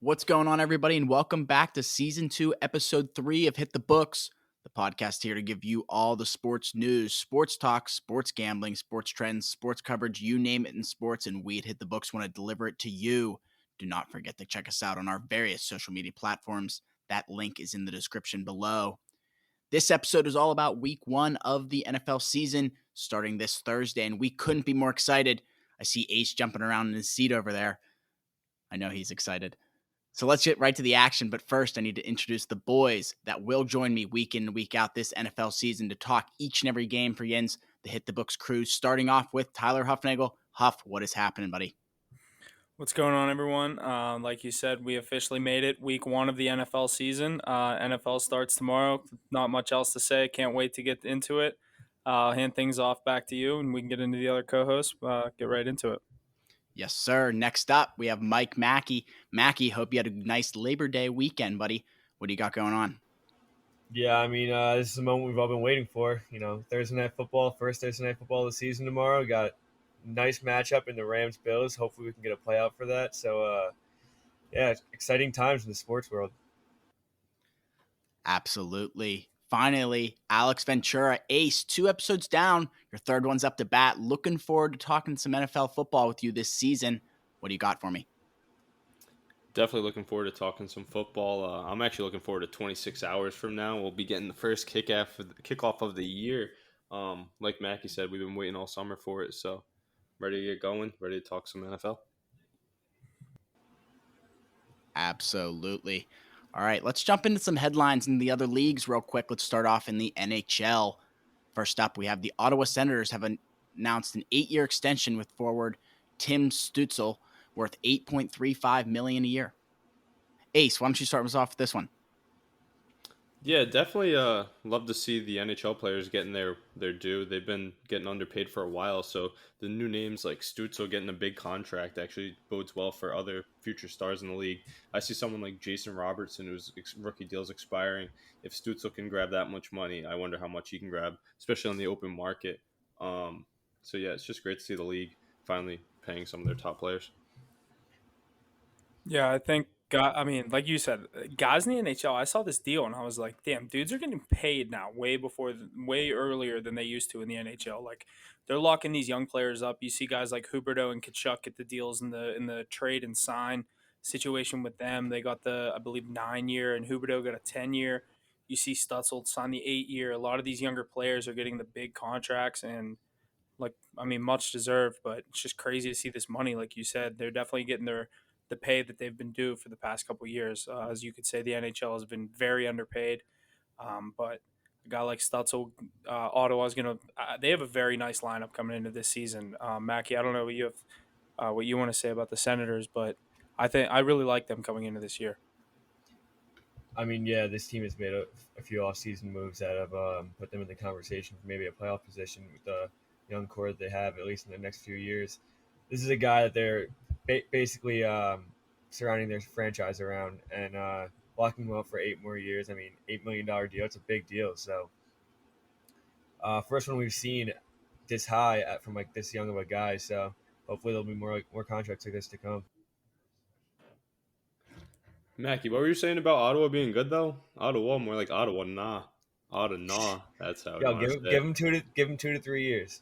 What's going on, everybody, and welcome back to Season 2, Episode 3 of Hit the Books, the podcast here to give you all the sports news, sports talk, sports gambling, sports trends, sports coverage, you name it in sports, and we at Hit the Books want to deliver it to you. Do not forget to check us out on our various social media platforms. That link is in the description below. This episode is all about Week 1 of the NFL season, starting this Thursday, and we couldn't be more excited. I see Ace jumping around in his seat over there. I know he's excited. So let's get right to the action. But first, I need to introduce the boys that will join me week in and week out this NFL season to talk each and every game for Jens, the Hit the Books crew, starting off with Tyler Huffnagel. Huff, what is happening, buddy? What's going on, everyone? Like you said, we officially made it week 1 of the NFL season. NFL starts tomorrow. Not much else to say. Can't wait to get into it. Hand things off back to you, and we can get into the other co-hosts. Get right into it. Yes, sir. Next up, we have Mike Mackey. Mackey, hope you had a nice Labor Day weekend, buddy. What do you got going on? Yeah, I mean, this is the moment we've all been waiting for. You know, Thursday Night Football, first Thursday Night Football of the season tomorrow. Got a nice matchup in the Rams-Bills. Hopefully we can get a playout for that. So, yeah, exciting times in the sports world. Absolutely. Finally, Alex Ventura, Ace, 2 episodes down. Your third one's up to bat. Looking forward to talking some NFL football with you this season. What do you got for me? Definitely looking forward to talking some football. I'm actually looking forward to 26 hours from now. We'll be getting the first kickoff of the year. Like Mackie said, we've been waiting all summer for it. So ready to get going, ready to talk some NFL. Absolutely. All right, let's jump into some headlines in the other leagues real quick. Let's start off in the NHL. First up, we have the Ottawa Senators have announced an 8-year extension with forward Tim Stützle, worth $8.35 million a year. Ace, why don't you start us off with this one? Yeah, definitely love to see the NHL players getting their due. They've been getting underpaid for a while, so the new names like Stützle getting a big contract actually bodes well for other future stars in the league. I see someone like Jason Robertson, whose rookie deal is expiring. If Stützle can grab that much money, I wonder how much he can grab, especially on the open market. So yeah, it's just great to see the league finally paying some of their top players. Yeah, I think, like you said, guys in the NHL, I saw this deal and I was like, damn, dudes are getting paid now way earlier than they used to in the NHL. Like, they're locking these young players up. You see guys like Huberdeau and Tkachuk get the deals in the trade and sign situation with them. They got I believe, 9-year, and Huberdeau got a 10-year. You see Stützle sign the 8-year. A lot of these younger players are getting the big contracts and, much deserved, but it's just crazy to see this money. Like you said, they're definitely getting the pay that they've been due for the past couple of years. As you could say, the NHL has been very underpaid. But a guy like Stützle, Ottawa's going to they have a very nice lineup coming into this season. Mackie, I don't know what you want to say about the Senators, but I really like them coming into this year. I mean, yeah, this team has made a few off-season moves that have put them in the conversation for maybe a playoff position with the young core that they have, at least in the next few years. This is a guy that they're basically surrounding their franchise around and locking him up for 8 more years. I mean, $8 million deal, it's a big deal. So first one we've seen this high from like this young of a guy. So hopefully there'll be more contracts like this to come. Mackie, what were you saying about Ottawa being good though? Ottawa, more like Ottawa, nah. Ottawa, that's how. Give them 2 to 3 years.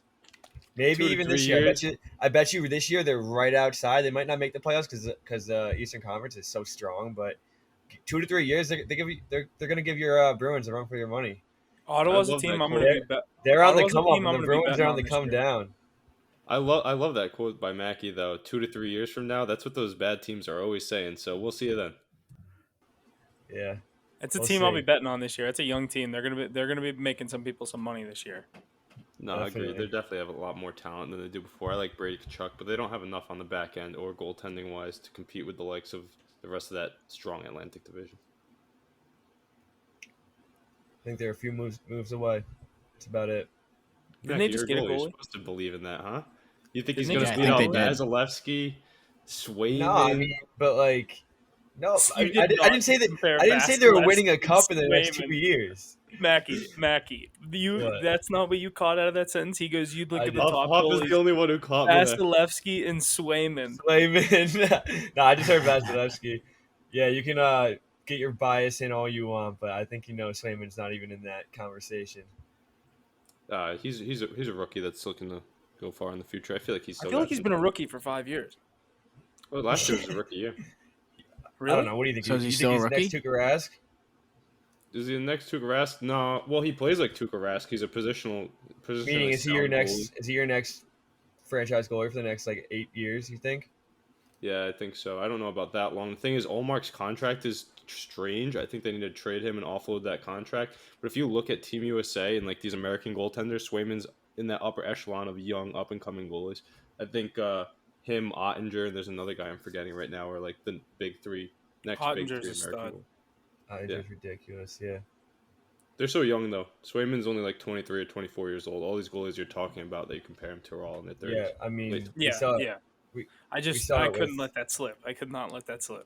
Maybe even this year. I bet you this year they're right outside. They might not make the playoffs because the Eastern Conference is so strong. But 2 to 3 years, they're going to give your Bruins a run for your money. Ottawa's a team I'm going to be. They're on the come up, and the Bruins are on the come down. I love that quote by Mackie though. 2 to 3 years from now, that's what those bad teams are always saying. So we'll see you then. Yeah, it's a team I'll be betting on this year. It's a young team. They're gonna be making some people some money this year. No, definitely. I agree. They definitely have a lot more talent than they do before. I like Brady Tkachuk, but they don't have enough on the back end or goaltending wise to compete with the likes of the rest of that strong Atlantic division. I think they're a few moves away. That's about it. Didn't they just get a goalie? You're supposed to believe in that, huh? You think he's going to beat out Vasilevsky, Swayman? No, I mean, but like, no, I didn't say that. I didn't say they were winning a cup in the next 2 years. Mackie, that's not what you caught out of that sentence. He goes, "You'd look at the top goalies." Huff is the only one who caught Vasilevsky and Swayman. No, I just heard Vasilevsky. Yeah, you can get your bias in all you want, but I think Swayman's not even in that conversation. He's a rookie that's looking to go far in the future. I feel like he's I still feel like got he's some been a time. rookie for 5 years. Well, last year was a rookie year. I don't Really? know. What do you think? So is he You still think a he's the next rookie? Tuukka Rask? Is he the next Tuukka Rask? No. Well, he plays like Tuukka Rask. He's a positionally Meaning, is he your sound next? goalie. Is he your next franchise goalie for the next like 8 years? You think? Yeah, I think so. I don't know about that long. The thing is, Olmark's contract is strange. I think they need to trade him and offload that contract. But if you look at Team USA and like these American goaltenders, Swayman's in that upper echelon of young, up and coming goalies. I think him, Ottinger, and there's another guy I'm forgetting right now, are like the next big Pottinger's three a American stud. goalies. It's Yeah. just ridiculous. Yeah. They're so young though. Swayman's only like 23 or 24 years old. All these goalies you're talking about that you compare him to are all in their 30s. Yeah. I mean, Late we Yeah, saw yeah. we I saw it couldn't with let that slip. I could not let that slip.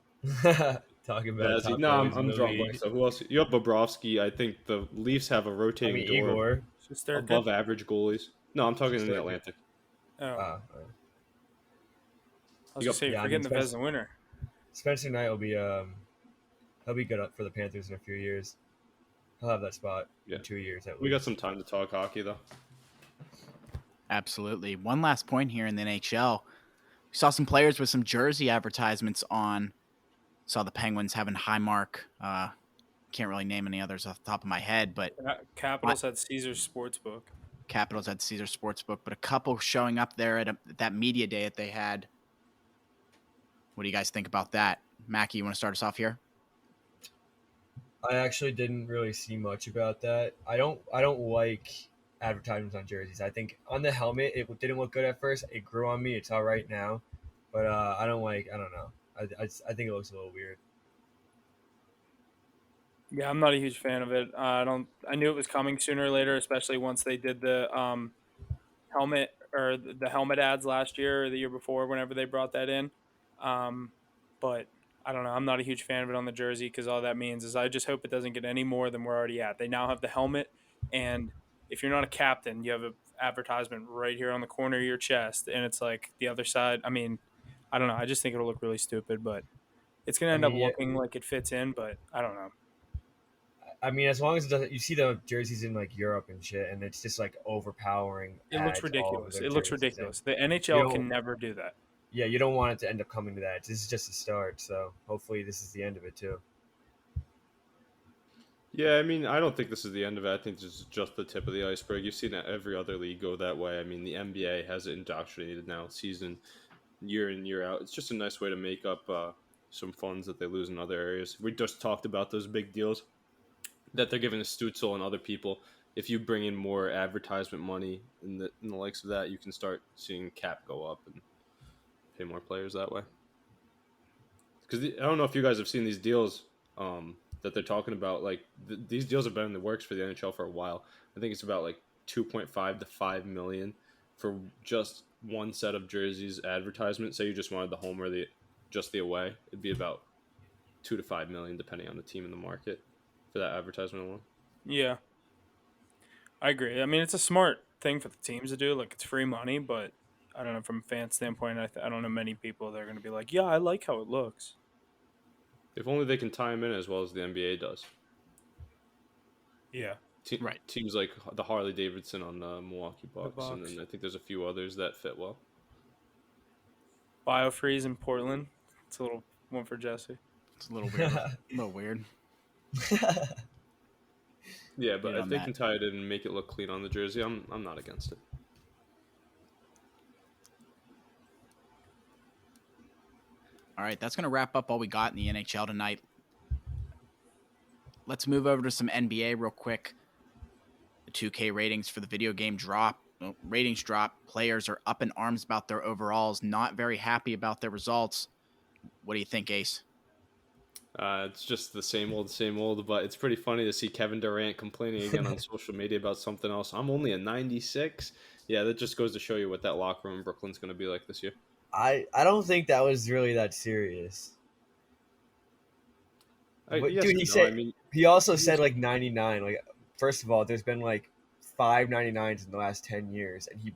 talking about Vazzy. top No, goalies in I'm the drawing blanks. league. So who else? You have Bobrovsky. I think the Leafs have a I rotating mean, door of Igor. Shesterkin? above average goalies. No, I'm talking in the Shesterkin. Atlantic. Oh, I Uh, was you gonna say yeah, you're I forgetting mean, the Vezina winner. Spencer Knight will be he'll be good up for the Panthers in a few years. He'll have that spot Yeah. in 2 years at We got least. some time to talk hockey though. Absolutely. One last point here in the NHL. We saw some players with some jersey advertisements on. Saw the Penguins having Highmark. Can't really name any others off the top of my head, but Capitals had Caesars Sportsbook. Capitals had Caesar Sportsbook, but a couple showing up there at that media day that they had. What do you guys think about that? Mackie, you want to start us off here? I actually didn't really see much about that. I don't like advertisements on jerseys. I think on the helmet it didn't look good at first. It grew on me. It's all right now, but I don't know. I think it looks a little weird. Yeah, I'm not a huge fan of it. I knew it was coming sooner or later, especially once they did the helmet or the helmet ads last year or the year before, whenever they brought that in. But I don't know. I'm not a huge fan of it on the jersey because all that means is I just hope it doesn't get any more than we're already at. They now have the helmet, and if you're not a captain, you have an advertisement right here on the corner of your chest, and it's like the other side. I mean, I don't know. I just think it'll look really stupid, but it's gonna I end mean, up yeah, looking like it fits in. But I don't know. I mean, as long as it doesn't, you see the jerseys in like Europe and shit, and it's just like overpowering. It looks ads all over ridiculous. their It looks jerseys, and ridiculous. The you NHL don't, can never do that. yeah, you don't want it to end up coming to that. This is just a start, so hopefully this is the end of it too. Yeah, I mean, I don't think this is the end of it. I think this is just the tip of the iceberg. You've seen every other league go that way. I mean, the NBA has it indoctrinated now, season year in year out. It's just a nice way to make up some funds that they lose in other areas. We just talked about those big deals that they're giving to Stutzel and other people. If you bring in more advertisement money in the likes of that, you can start seeing cap go up and pay more players that way. Because I don't know if you guys have seen these deals that they're talking about. Like these deals have been in the works for the NHL for a while. I think it's about like 2.5 to 5 million for just one set of jerseys advertisement. Say you just wanted the home or just the away, it'd be about 2 to 5 million depending on the team in the market for that advertisement alone. Yeah, I agree. I mean, it's a smart thing for the teams to do. Like, it's free money, but I don't know. From a fan standpoint, I don't know many people that are going to be like, yeah, I like how it looks. If only they can tie them in as well as the NBA does. Yeah. Right. Teams like the Harley Davidson on the Milwaukee Bucks, Bucks. and then I think there's a few others that fit well. Biofreeze in Portland. It's a little one for Jesse. It's a little weird. A little weird. Yeah, but Good if on they that. can tie it in and make it look clean on the jersey, I'm not against it. All right, that's going to wrap up all we got in the NHL tonight. Let's move over to some NBA real quick. The 2K ratings for the video game drop. Ratings drop. Players are up in arms about their overalls, not very happy about their results. What do you think, Ace? It's just the same old, but it's pretty funny to see Kevin Durant complaining again on social media about something else. I'm only a 96. Yeah, that just goes to show you what that locker room in Brooklyn's going to be like this year. I don't think that was really that serious. Yes Dude, and no. he also said like 99. Like, first of all, there's been like 5 99s in the last 10 years, and he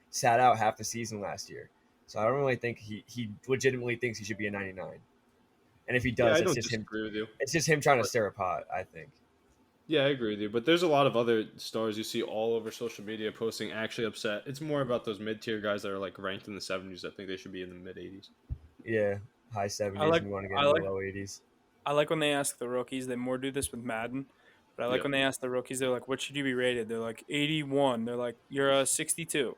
sat out half the season last year. So I don't really think he legitimately thinks he should be a 99. And if he Yeah, does, I don't disagree with you. It's just him trying to But stir a pot, I think. yeah, I agree with you. But there's a lot of other stars you see all over social media posting actually upset. It's more about those mid-tier guys that are like ranked in the 70s. I think they should be in the mid 80s. Yeah, high I 70s like and we want to get I in the like low 80s. I like when they ask the rookies. They more do this with Madden, but I like Yeah. when they ask the rookies. They're like, "What should you be rated?" They're like 81. They're like, "You're a 62."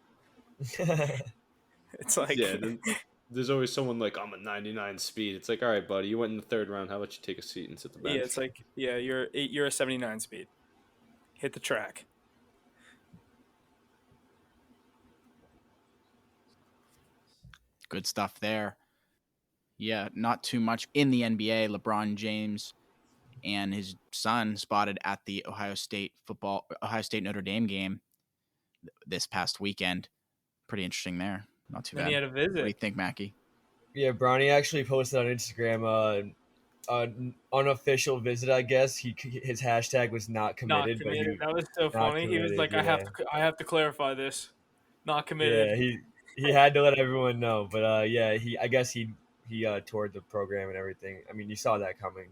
It's like, Yeah, then there's always someone like, I'm a 99 speed. It's like, all right, buddy, you went in the third round. How about you take a seat and sit the yeah, bench? it's like, yeah, you're a 79 speed. Hit the track. Good stuff there. Yeah, not too much in the NBA. LeBron James and his son spotted at the Ohio State Notre Dame game this past weekend. Pretty interesting there. Not too Then bad. he had a What do you visit. think, Mackie? Yeah, Bronny actually posted on Instagram an unofficial visit, I guess. His hashtag was not Not committed, but committed. That was so not funny. He was committed, like, yeah. I have to clarify this. Not Yeah, committed. he had to let everyone know. But yeah, I guess he toured the program and everything. I mean, you saw that coming,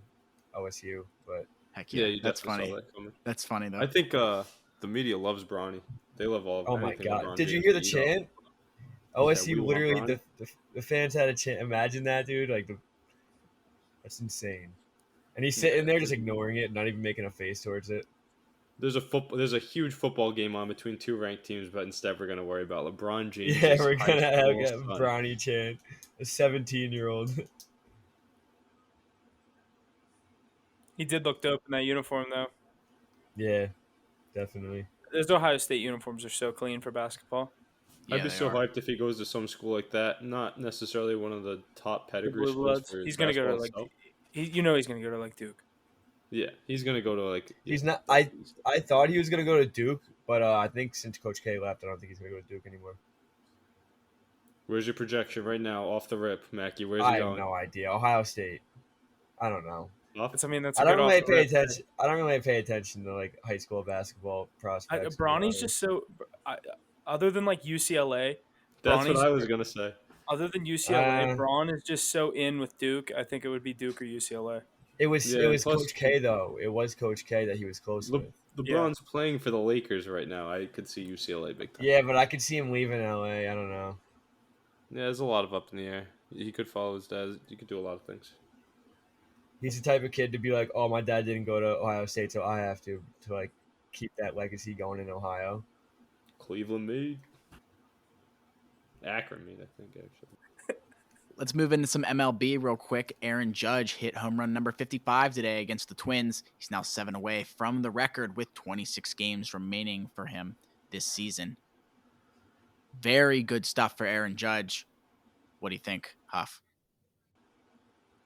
OSU, but Heck Yeah, yeah, you that's definitely funny. saw that coming. That's funny though. I think the media loves Bronny. They love oh my anything god, LeBron did you James hear the to eat up. chant? Yeah, we OSU want literally Bronny. the fans had a chant. Imagine that, dude. Like that's insane. And he's sitting Yeah, there just ignoring it, not even making a face towards it. there's a huge football game on between two ranked teams, but instead we're gonna worry about LeBron James' Yeah, we're high gonna have school a son. Bronny chant, a 17-year-old. He did look dope in that uniform, though. Yeah, definitely. Those Ohio State uniforms are so clean for basketball. Yeah, I'd be they so are. hyped if he goes to some school like that. Not necessarily one of the top The pedigree Blue schools Bloods. for He's gonna go to basketball like, itself. he's gonna go to like Duke. Yeah, he's gonna go to like. Yeah, He's not. definitely. I thought he was gonna go to Duke, but I think since Coach K left, I don't think he's gonna go to Duke anymore. Where's your projection right now, off the rip, Mackie? Where's I he have going? no idea. Ohio State. I don't know. Off? That's I a don't good off really the pay rip. attention. I don't really pay attention to like high school basketball prospects. to be Bronny's honest. just so. Other than like UCLA, That's what Bronny's I was gonna say. other than UCLA, Uh, Braun is just so in with Duke. I think it would be Duke or UCLA. it was Yeah, plus Coach K though. It was Coach K that he was close Le- with. LeBron's playing for the Lakers right now. I could see UCLA big time. Yeah, but I could see him leaving LA. I don't know. Yeah, there's a lot of up in the air. He could follow his dad. He could do a lot of things. He's the type of kid to be like, "Oh, my dad didn't go to Ohio State, so I have to like keep that legacy going in Ohio." Cleveland made. Akron made, I think, actually. Let's move into some MLB real quick. Aaron Judge hit home run number 55 today against the Twins. He's now 7 away from the record with 26 games remaining for him this season. Very good stuff for Aaron Judge. What do you think, Huff?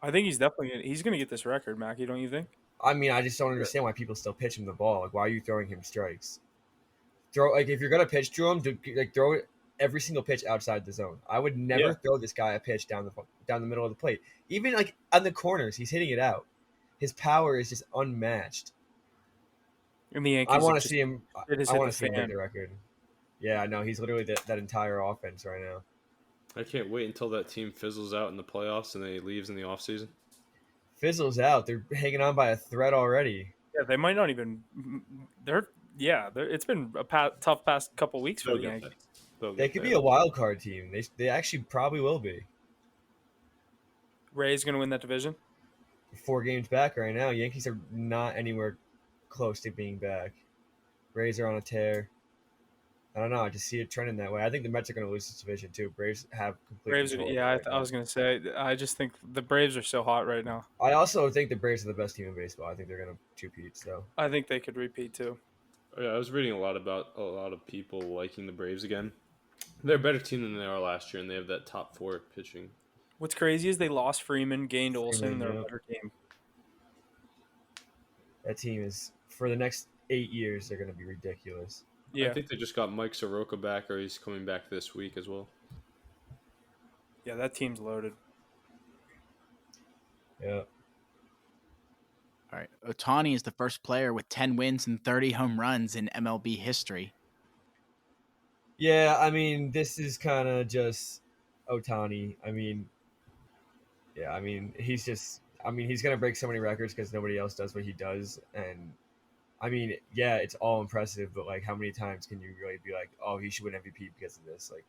I think he's gonna get this record, Mackie. Don't you think? I mean, I just don't understand why people still pitch him the ball. Like, why are you throwing him strikes? Throw like if you're gonna pitch to him, throw it every single pitch outside the zone. I would never throw this guy a pitch down the middle of the plate. Even like on the corners, he's hitting it out. His power is just unmatched. And the Yankees. I want to see him. it is I hit want the to see him fan. break the record. Yeah, no, he's literally that entire offense right now. I can't wait until that team fizzles out in the playoffs and then he leaves in the offseason. Fizzles out. They're hanging on by a thread already. Yeah, they might not even. It's been a tough past couple weeks for They'll the get Yankees. there. They'll They get could there. be a wild card team. They actually probably will be. Ray's gonna win that division. 4 games back right now. Yankees are not anywhere close to being back. Rays are on a tear. I don't know. I just see it trending that way. I think the Mets are going to lose this division too. Braves have complete Braves. control. Yeah, right I now. was gonna say. I just think the Braves are so hot right now. I also think the Braves are the best team in baseball. I think they're going to two-peat. So I think they could repeat too. Oh, yeah, I was reading a lot about a lot of people liking the Braves again. They're a better team than they are last year, and they have that top 4 pitching. What's crazy is they lost Freeman, gained Olsen. Freeman, They're yeah. a better team. that team is for the next 8 years. They're going to be ridiculous. Yeah, I think they just got Mike Soroka back, or he's coming back this week as well. yeah, that team's loaded. Yeah. All right. Ohtani is the first player with 10 wins and 30 home runs in MLB history. Yeah, I mean, this is kind of just Ohtani. I mean, yeah, I mean, he's I mean, he's gonna break so many records because nobody else does what he does. And I mean, yeah, it's all impressive, but like, how many times can you really be like, oh, he should win MVP because of this? Like,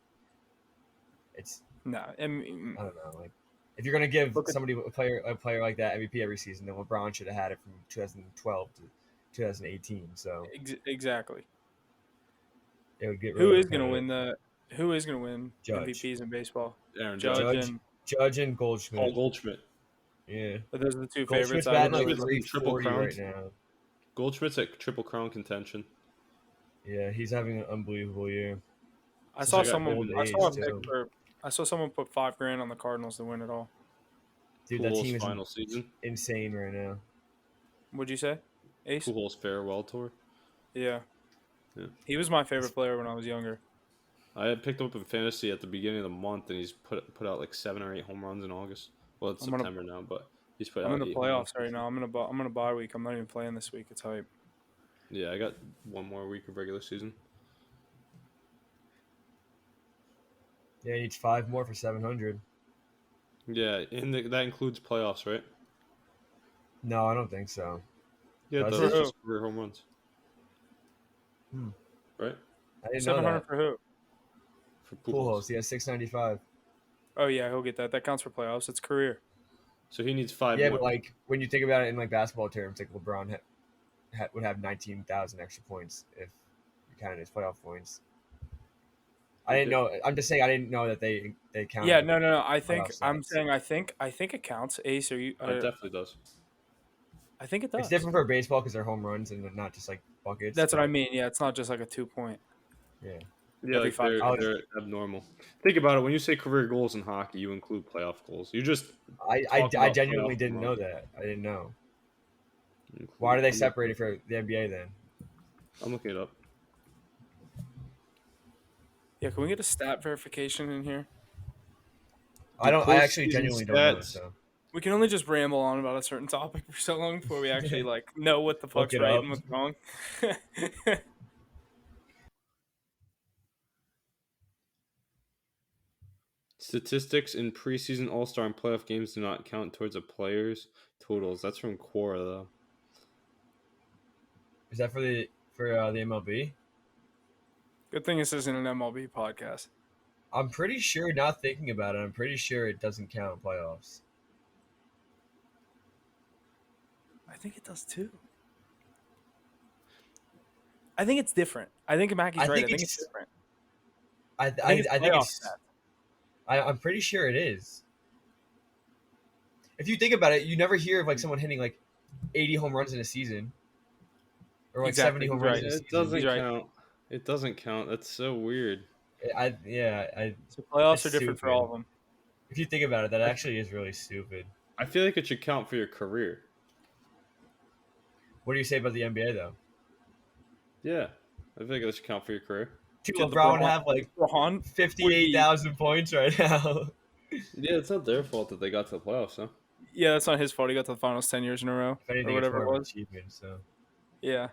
it's No, I mean, I don't know. Like, if you're gonna give Look at- somebody a player like that MVP every season, then LeBron should have had it from 2012 to 2018. So exactly. it would get Who really is going to repetitive. Who is going to win Judge. MVPs in baseball? Aaron Judge, Judge. and Judge and Goldschmidt. Paul Goldschmidt. Yeah, but those are the two Goldschmidt's favorites. I batting would like choose. Goldschmidt's triple 340 crowns. right now. Goldschmidt's at Triple Crown contention. Yeah, he's having an unbelievable year. I Since saw I got someone. old I saw a age, pick too. for. I saw someone put $5,000 on the Cardinals to win it all. Dude, that Pujols' team is final season. insane right now. What'd you say, Ace? Pujols farewell tour. Yeah. Yeah. He was my favorite player when I was younger. I had picked him up in fantasy at the beginning of the month, and he's put out like 7 or 8 home runs in August. Well, it's I'm gonna- September now, but he's put I'm out in the 8 home runs. playoffs right now. I'm gonna bye week. I'm not even playing this week. It's hype. Yeah, I got one more week of regular season. Yeah, he needs 5 more for 700. Yeah, and that includes playoffs, right? No, I don't think so. Yeah, Does that's it? just career home runs. Right? I didn't know 700 that. for who? For Pujols, Pujols. he has 695. Oh yeah, he'll get that. That counts for playoffs. It's career. So he needs 5 Yeah, more. but like when you think about it in like basketball terms, like LeBron would have 19,000 extra points if you counted his playoff points. I didn't know. I'm just saying I didn't know that they counted. Yeah, no. I think playoff I'm stats. saying I think it counts. Ace, are you? It definitely does. I think it does. It's different for baseball because they're home runs and not just like buckets. That's what I mean. Yeah, it's not just like a 2-point. Yeah. Yeah, Every like 5 they're abnormal. Think about it. When you say career goals in hockey, you include playoff goals. You just I talk about genuinely playoff didn't know runs. that. I didn't know. include- Why do they I'm separate it for the NBA then? I'm looking it up. Yeah, can we get a stat verification in here? I actually postseason genuinely don't know. stats. So We can only just ramble on about a certain topic for so long before we actually like know what the fuck's it right up. and what's wrong. Statistics in preseason All-Star and playoff games do not count towards a player's totals. That's from Quora, though. is that for the MLB? Good thing this isn't an MLB podcast. I'm pretty sure. Not thinking about it, I'm pretty sure it doesn't count in playoffs. I think it does too. I think it's different. I think Mackey's I right. think I think it's- it's different. I think it's think playoff it's. stats. I'm pretty sure it is. If you think about it, you never hear of like someone hitting like 80 home runs in a season, or like Exactly, 70 home he's runs right. in a It season. doesn't He's right. count. It doesn't count. That's so weird. So playoffs It's are different for all of them. If you think about it, that actually is really stupid. I feel like it should count for your career. What do you say about the NBA though? Yeah, I feel like that should count for your career. Dude, Dude, LeBron would LeBron- have like Rohan, 58,000 points right now. Yeah, it's not their fault that they got to the playoffs, huh? yeah, that's not his fault. He got to the finals 10 years in a row If anything, or it's whatever more it of an was. achievement. So Yeah.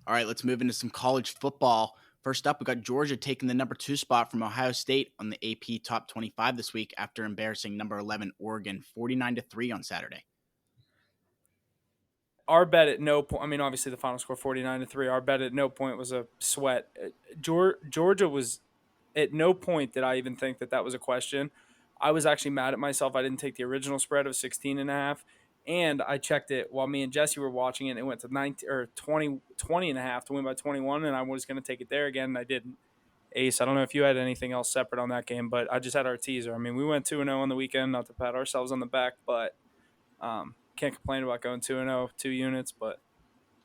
All right, let's move into some college football. First up, we got Georgia taking the number 2 spot from Ohio State on the AP Top 25 this week after embarrassing number 11 Oregon 49-3 on Saturday. Our bet at no point. I mean, obviously the final score 49-3. Our bet at no point was a sweat. Georgia was at no point did I even think that was a question. I was actually mad at myself. I didn't take the original spread of 16.5, and I checked it while me and Jesse were watching it. And it went to 19 or 20.5 to win by 21, and I was going to take it there again, and I didn't. Ace, I don't know if you had anything else separate on that game, but I just had our teaser. I mean, we went 2-0 on the weekend, not to pat ourselves on the back, but can't complain about going 2-0, 2 units, but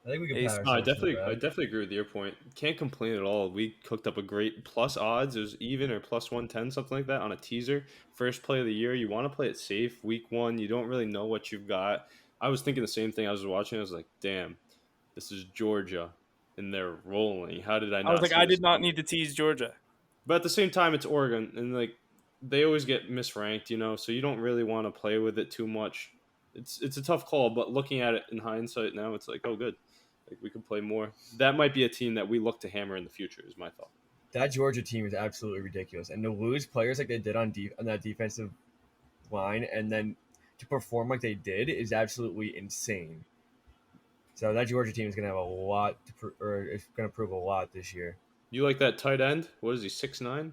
I think we can. Ace- pat No, I ourselves on the definitely back. agree with your point. Can't complain at all. We cooked up a great plus odds. It was even or plus 110, something like that on a teaser. First play of the year. You want to play it safe. Week 1, you don't really know what you've got. I was thinking the same thing. I was watching. I was like, damn, this is Georgia, and they're rolling. How did I not? I was like, see I this did not coming? need to tease Georgia. But at the same time, it's Oregon, and like they always get misranked, so you don't really want to play with it too much. It's a tough call, but looking at it in hindsight now, it's like, oh, good. Like we could play more. That might be a team that we look to hammer in the future, is my thought. That Georgia team is absolutely ridiculous, and to lose players like they did on that defensive line, and then to perform like they did is absolutely insane. So that Georgia team is going to have a lot or it's going to prove a lot this year. You like that tight end? What is he, 6'9"?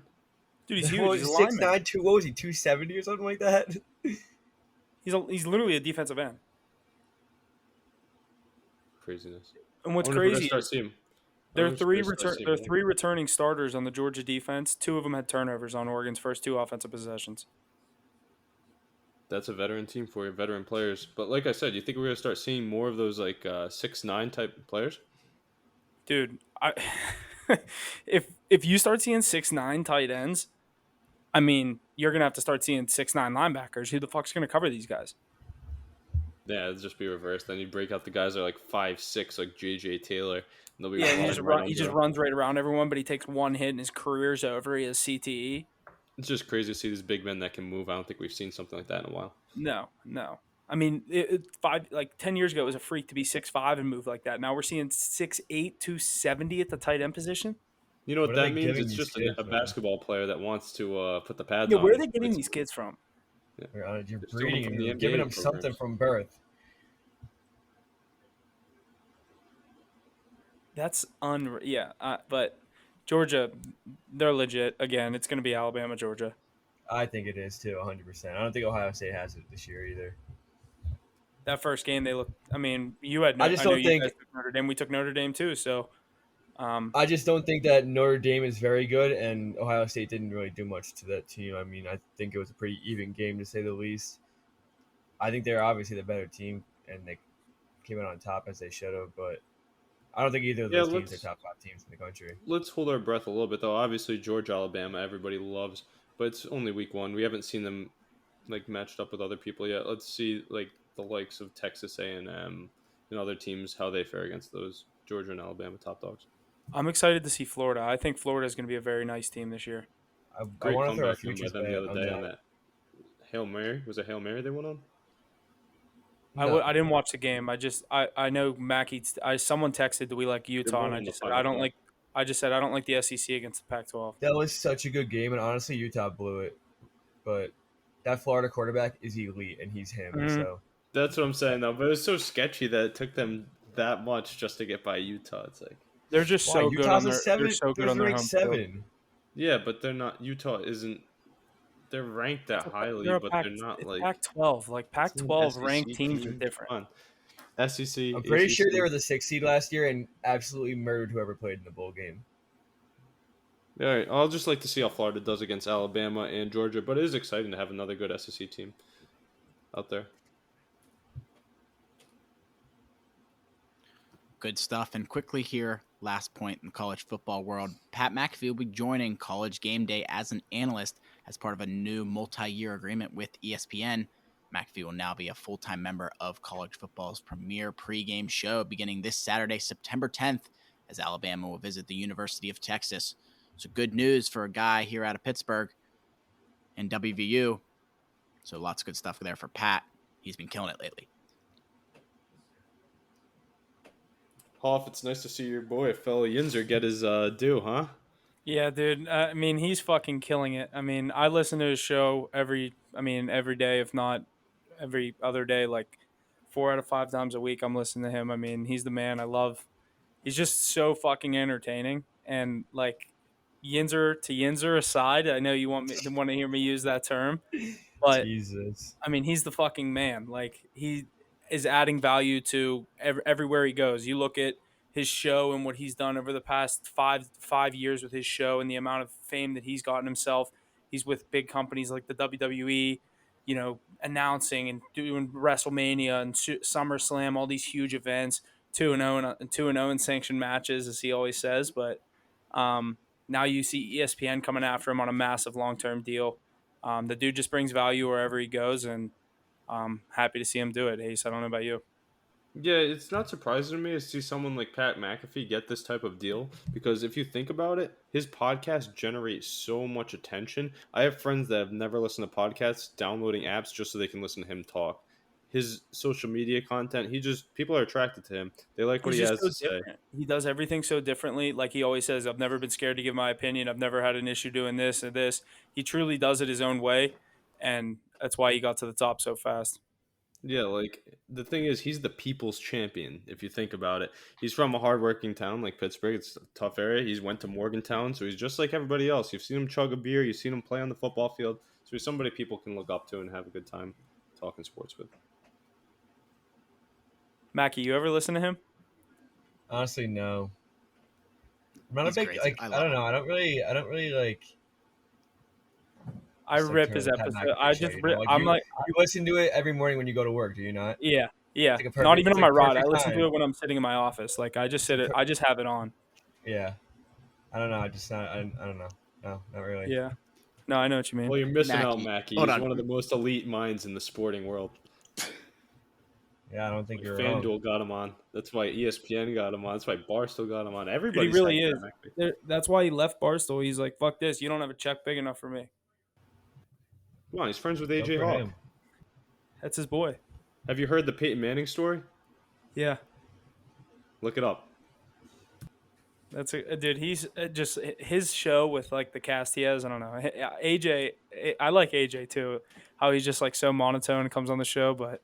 Dude, he's huge. He's a 6'9", lineman. what was he, 270 or something like that? He's literally a defensive end. Craziness. And what's I wonder if we're crazy gonna is start seeing him. there I are wonder if we're three gonna start there are seeing him. three returning starters on the Georgia defense. 2 of them had turnovers on Oregon's first 2 offensive possessions. That's a veteran team for you, veteran players. But like I said, you think we're gonna start seeing more of those like 6'9" type players? Dude, if you start seeing 6'9" tight ends, I mean, you're gonna have to start seeing 6'9" linebackers. Who the fuck's gonna cover these guys? Yeah, it'd just be reversed. Then you break out the guys that are like 5'6", like JJ Taylor. And they'll be Yeah, he running just right he just under 'em. runs right around everyone, but he takes one hit and his career's over. He has CTE. It's just crazy to see these big men that can move. I don't think we've seen something like that in a while. No. I mean, 10 years ago, it was a freak to be 6'5" and move like that. Now we're seeing 6'8", 270 at the tight end position. You know what What are that they means? giving It's these just kids, a man? basketball player that wants to put the pads Yeah, on. where are they getting It's- these kids from? You're They're breeding from them, the you're NBA giving them programs. something from birth. That's unreal. Yeah, but Georgia, they're legit. Again, it's going to be Alabama, Georgia. I think it is too, 100%. I don't think Ohio State has it this year either. That first game, they looked. I mean, you had. I just know don't you think- guys took Notre Dame. We took Notre Dame too. So, I just don't think that Notre Dame is very good, and Ohio State didn't really do much to that team. I mean, I think it was a pretty even game to say the least. I think they're obviously the better team, and they came out on top as they should have, but I don't think either of those teams are top 5 teams in the country. Let's hold our breath a little bit, though. Obviously, Georgia, Alabama, everybody loves, but it's only week 1. We haven't seen them like matched up with other people yet. Let's see like the likes of Texas A&M and other teams how they fare against those Georgia and Alabama top dogs. I'm excited to see Florida. I think Florida is going to be a very nice team this year. I Great want to throw a comeback win by futures them bet the other on day that. on that Hail Mary. Was it Hail Mary they went on? No. I didn't watch the game. I know Mackey. Someone texted, "Do we like Utah?" And I on the just said, Final "I don't Four. like." I just said, "I don't like the SEC against the Pac-12." That was such a good game, and honestly, Utah blew it. But that Florida quarterback is elite, and he's him. Mhm. So That's what I'm saying, though. But it was so sketchy that it took them that much just to get by Utah. It's like, They're just Why? so good Utah's on a their. 7. They're so good on their ranked home 7. field. yeah, but they're not. Utah isn't. They're ranked that highly, They're a but Pac- they're not it's like Pac-12. Like Pac-12 SEC ranked teams are team. different. Come on. SEC. I'm pretty sure ACC. they were the 6th seed last year and absolutely murdered whoever played in the bowl game. All right, I'll just like to see how Florida does against Alabama and Georgia, but it is exciting to have another good SEC team out there. Good stuff. And quickly here, last point in the college football world. Pat McAfee will be joining College Game Day as an analyst as part of a new multi-year agreement with ESPN. McAfee will now be a full-time member of college football's premier pregame show beginning this Saturday, September 10th, as Alabama will visit the University of Texas. So good news for a guy here out of Pittsburgh and WVU. So lots of good stuff there for Pat. He's been killing it lately. Hoff, it's nice to see your boy, fellow Yinzer, get his due, huh? Yeah, dude. I mean, he's fucking killing it. I mean, I listen to his show every day, if not every other day, like 4 out of 5 times a week. I'm listening to him. I mean, he's the man. He's just so fucking entertaining. And like Yinzer to Yinzer aside, I know you want to hear me use that term, but Jesus. I mean, he's the fucking man. Like, he is adding value to everywhere he goes. You look at his show and what he's done over the past five years with his show and the amount of fame that he's gotten himself. He's with big companies like the WWE, you know, announcing and doing WrestleMania and SummerSlam, all these huge events, 2-0 in sanctioned matches, as he always says. But now you see ESPN coming after him on a massive long-term deal. The dude just brings value wherever he goes, and I'm happy to see him do it. Ace, I don't know about you. Yeah, it's not surprising to me to see someone like Pat McAfee get this type of deal because if you think about it, his podcast generates so much attention. I have friends that have never listened to podcasts downloading apps just so they can listen to him talk. His social media content, people are attracted to him. They like what he has to say. Different. He does everything so differently. Like he always says, I've never been scared to give my opinion. I've never had an issue doing this or this. He truly does it his own way. And That's why he got to the top so fast. Yeah, like the thing is, he's the people's champion. If you think about it, he's from a hardworking town like Pittsburgh. It's a tough area. He's went to Morgantown, so he's just like everybody else. You've seen him chug a beer. You've seen him play on the football field. So he's somebody people can look up to and have a good time talking sports with. Mackie, you ever listen to him? Honestly, no. I'm not He's a big crazy. like. I I love don't him. know. I don't really like. I just, like, rip turn his on Pat episode. McAfee I show, just you know? I'm like, you listen to it every morning when you go to work, do you not? yeah. It's like a Not perfect- even it's on my like ride. I perfect listen to time. it when I'm sitting in my office. Like I just have it on. Yeah. I don't know. I don't know. No, not really. Yeah. No, I know what you mean. Well, you're missing out, Mackie. Mackie. Hold He's on. one of the most elite minds in the sporting world. Yeah, I don't think Like, you're wrong. FanDuel got him on. That's why ESPN got him on. That's why Barstool got him on. Everybody He really is. That's why he left Barstool. He's like, fuck this. You don't have a check big enough for me. Come on, he's friends with Go AJ for Hawk. him. That's his boy. Have you heard the Peyton Manning story? Yeah. Look it up. That's a dude. He's just his show with like the cast he has. I don't know. AJ, I like AJ too. How he's just like so monotone and comes on the show. But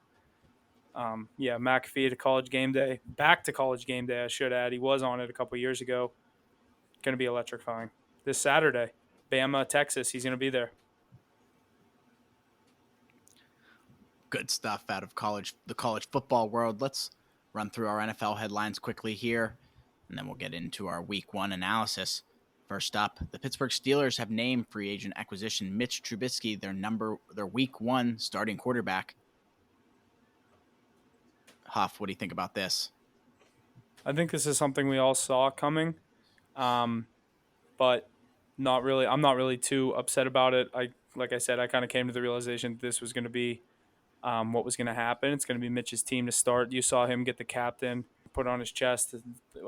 yeah, McAfee to College Game Day, back to College Game Day. I should add. He was on it a couple years ago. Going to be electrifying this Saturday. Bama, Texas. He's going to be there. Good stuff out of the college football world. Let's run through our NFL headlines quickly here, and then we'll get into our Week 1 analysis. First up, the Pittsburgh Steelers have named free agent acquisition Mitch Trubisky their Week 1 starting quarterback. Huff, what do you think about this? I think this is something we all saw coming, but not really. I'm not really too upset about it. Like I said, I kind of came to the realization that this was going to be what was going to happen. It's going to be Mitch's team to start. You saw him get the captain put on his chest.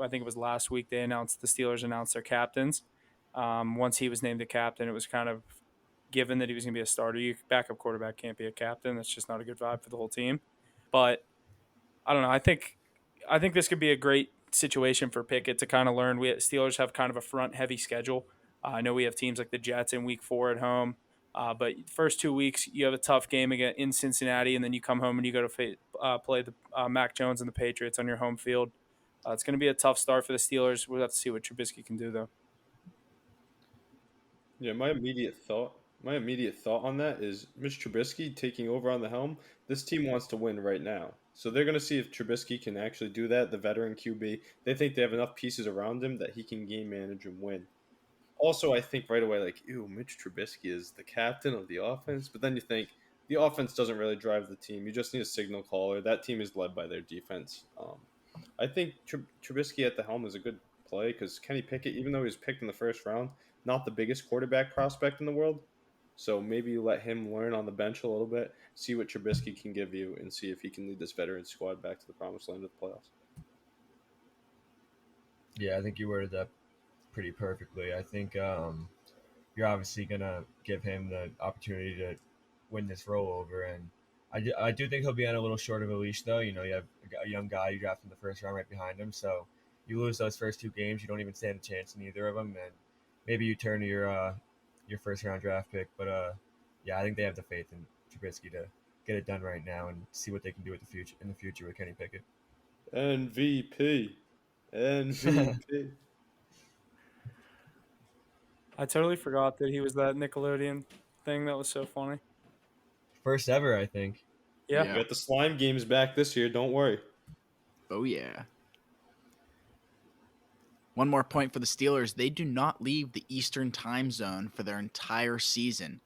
I think it was last week the Steelers announced their captains. Once he was named the captain, it was kind of given that he was going to be a starter. Your backup quarterback can't be a captain. That's just not a good vibe for the whole team. But I don't know. I think this could be a great situation for Pickett to kind of learn. Steelers have kind of a front-heavy schedule. I know we have teams like the Jets in Week 4 at home. But first 2 weeks, you have a tough game again in Cincinnati, and then you come home and you go to play the Mac Jones and the Patriots on your home field. It's going to be a tough start for the Steelers. We'll have to see what Trubisky can do, though. Yeah, my immediate thought on that is Mitch Trubisky taking over on the helm. This team wants to win right now. So they're going to see if Trubisky can actually do that, the veteran QB. They think they have enough pieces around him that he can game manage and win. Also, I think right away, like, ew, Mitch Trubisky is the captain of the offense. But then you think the offense doesn't really drive the team. You just need a signal caller. That team is led by their defense. I think Trubisky at the helm is a good play because Kenny Pickett, even though he was picked in the first round, not the biggest quarterback prospect in the world. So maybe you let him learn on the bench a little bit, see what Trubisky can give you, and see if he can lead this veteran squad back to the promised land of the playoffs. Yeah, I think you worded that pretty perfectly. I think you're obviously going to give him the opportunity to win this rollover. And I do think he'll be on a little short of a leash, though. You know, you have a young guy you draft in the first round right behind him. So you lose those first 2 games, you don't even stand a chance in either of them. And maybe you turn to your first-round draft pick. But, yeah, I think they have the faith in Trubisky to get it done right now and see what they can do in the future with Kenny Pickett. MVP. I totally forgot that he was that Nickelodeon thing. That was so funny. First ever, I think. Yeah. We got the slime games back this year. Don't worry. Oh, yeah. One more point for the Steelers. They do not leave the Eastern time zone for their entire season.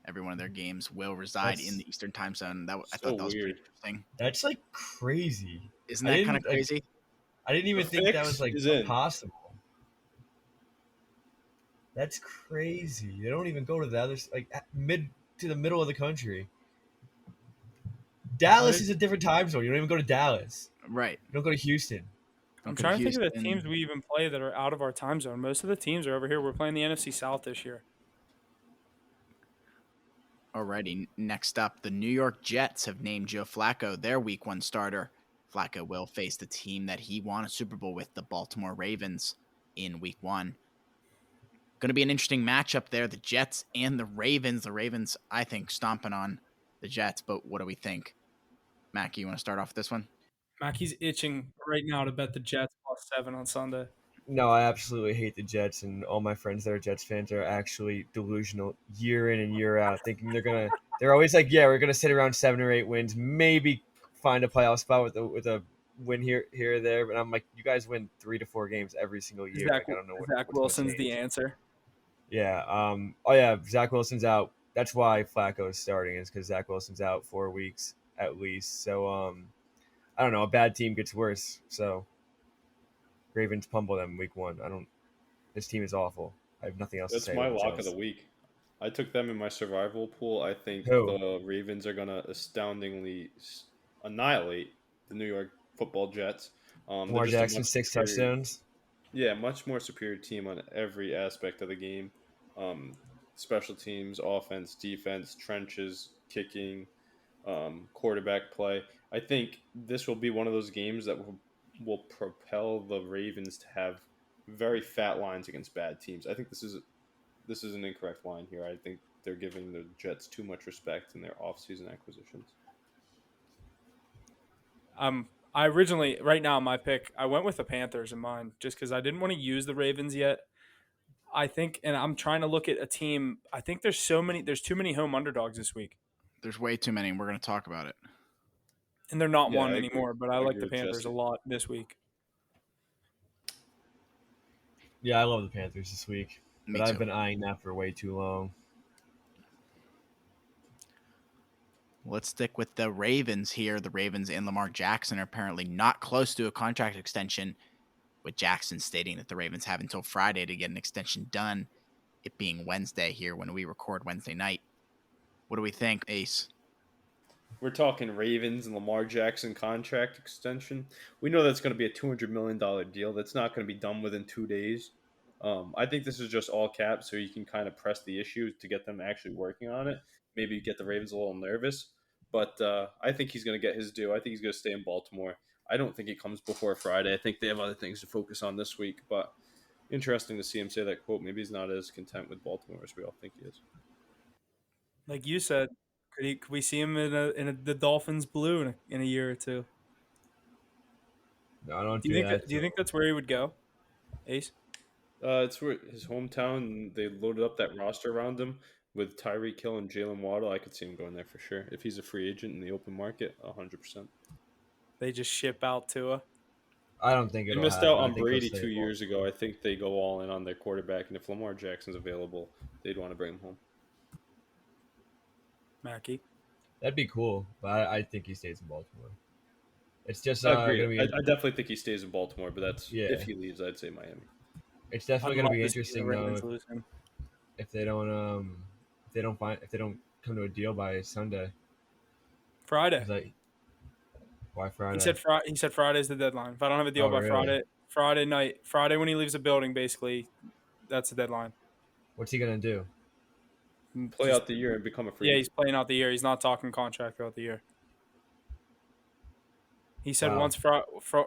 Every one of their games will reside in the Eastern time zone. I thought that was pretty interesting. That's like crazy. Isn't that kind of crazy? I didn't even think that was like possible. That's crazy. They don't even go to the other to the middle of the country. Dallas is a different time zone. You don't even go to Dallas. Right. You don't go to Houston. I'm trying to think of the teams we even play that are out of our time zone. Most of the teams are over here. We're playing the NFC South this year. Alrighty, next up, the New York Jets have named Joe Flacco their Week 1 starter. Flacco will face the team that he won a Super Bowl with, the Baltimore Ravens, in Week 1. Going to be an interesting matchup there. The Jets and the Ravens. The Ravens, I think, stomping on the Jets. But what do we think? Mackie, you want to start off with this one? Mackey's itching right now to bet the Jets +7 on Sunday. No, I absolutely hate the Jets, and all my friends that are Jets fans are actually delusional year in and year out, thinking they're always like, yeah, we're gonna sit around 7 or 8 wins, maybe find a playoff spot with a win here or there. But I'm like, you guys win 3 to 4 games every single year. Zach, Like, I don't know Zach what's gonna Wilson's change. the answer. Yeah. Oh yeah, Zach Wilson's out. That's why Flacco is starting, is because Zach Wilson's out 4 weeks at least. So I don't know. A bad team gets worse. So Ravens pummel them week 1. This team is awful. I have nothing else That's to say. my about lock Jets. of the week. I took them in my survival pool. I think Who? the Ravens are going to astoundingly annihilate the New York Football Jets. Lamar they're just a Jackson, much 6 superior- touchdowns. Yeah, much more superior team on every aspect of the game. Special teams, offense, defense, trenches, kicking, quarterback play. I think this will be one of those games that will propel the Ravens to have very fat lines against bad teams. I think this is an incorrect line here. I think they're giving the Jets too much respect in their offseason acquisitions. I originally, right now, my pick, I went with the Panthers in mind just because I didn't want to use the Ravens yet. I think, and I'm trying to look at a team. I think there's too many home underdogs this week, There's way too many, and we're going to talk about it. and they're not Yeah, one I agree. anymore. But I I like agree the with Panthers Jesse. a lot this week. Yeah, I love the Panthers this week, Me but too. I've been eyeing that for way too long. Let's stick with the Ravens here. The Ravens and Lamar Jackson are apparently not close to a contract extension, with Jackson stating that the Ravens have until Friday to get an extension done, it being Wednesday here when we record Wednesday night. What do we think, Ace? We're talking Ravens and Lamar Jackson contract extension. We know that's going to be a $200 million deal. That's not going to be done within 2 days. I think this is just all cap, so you can kind of press the issue to get them actually working on it. Maybe get the Ravens a little nervous. But I think he's going to get his due. I think he's going to stay in Baltimore. I don't think he comes before Friday. I think they have other things to focus on this week. But interesting to see him say that quote. Maybe he's not as content with Baltimore as we all think he is. Like you said, could we see him in the Dolphins blue in a year or two? No, I don't Do you think that. do you think that's where he would go, Ace? It's where his hometown. And they loaded up that roster around him with Tyreek Hill and Jalen Waddle. I could see him going there for sure. If he's a free agent in the open market, 100%. They just ship out Tua. I don't think They it'll missed happen. out I on think he'll Brady stay 2 in years ago. I think they go all in on their quarterback, and if Lamar Jackson's available, they'd want to bring him home. Mackie. That'd be cool, but I think he stays in Baltimore. It's just I agree. gonna be. I definitely think he stays in Baltimore, but that's Yeah. if he leaves, I'd say Miami. It's definitely I'd gonna love be to see the interesting Ravens though lose him. if they don't come to a deal by Sunday. Friday. It's like, why Friday? He said Friday's the deadline. If I don't have a deal by really? Friday when he leaves the building, basically, that's the deadline. What's he gonna do? Play out the year and become a free Yeah, agent. he's playing out the year. He's not talking contract throughout the year. He said Wow. once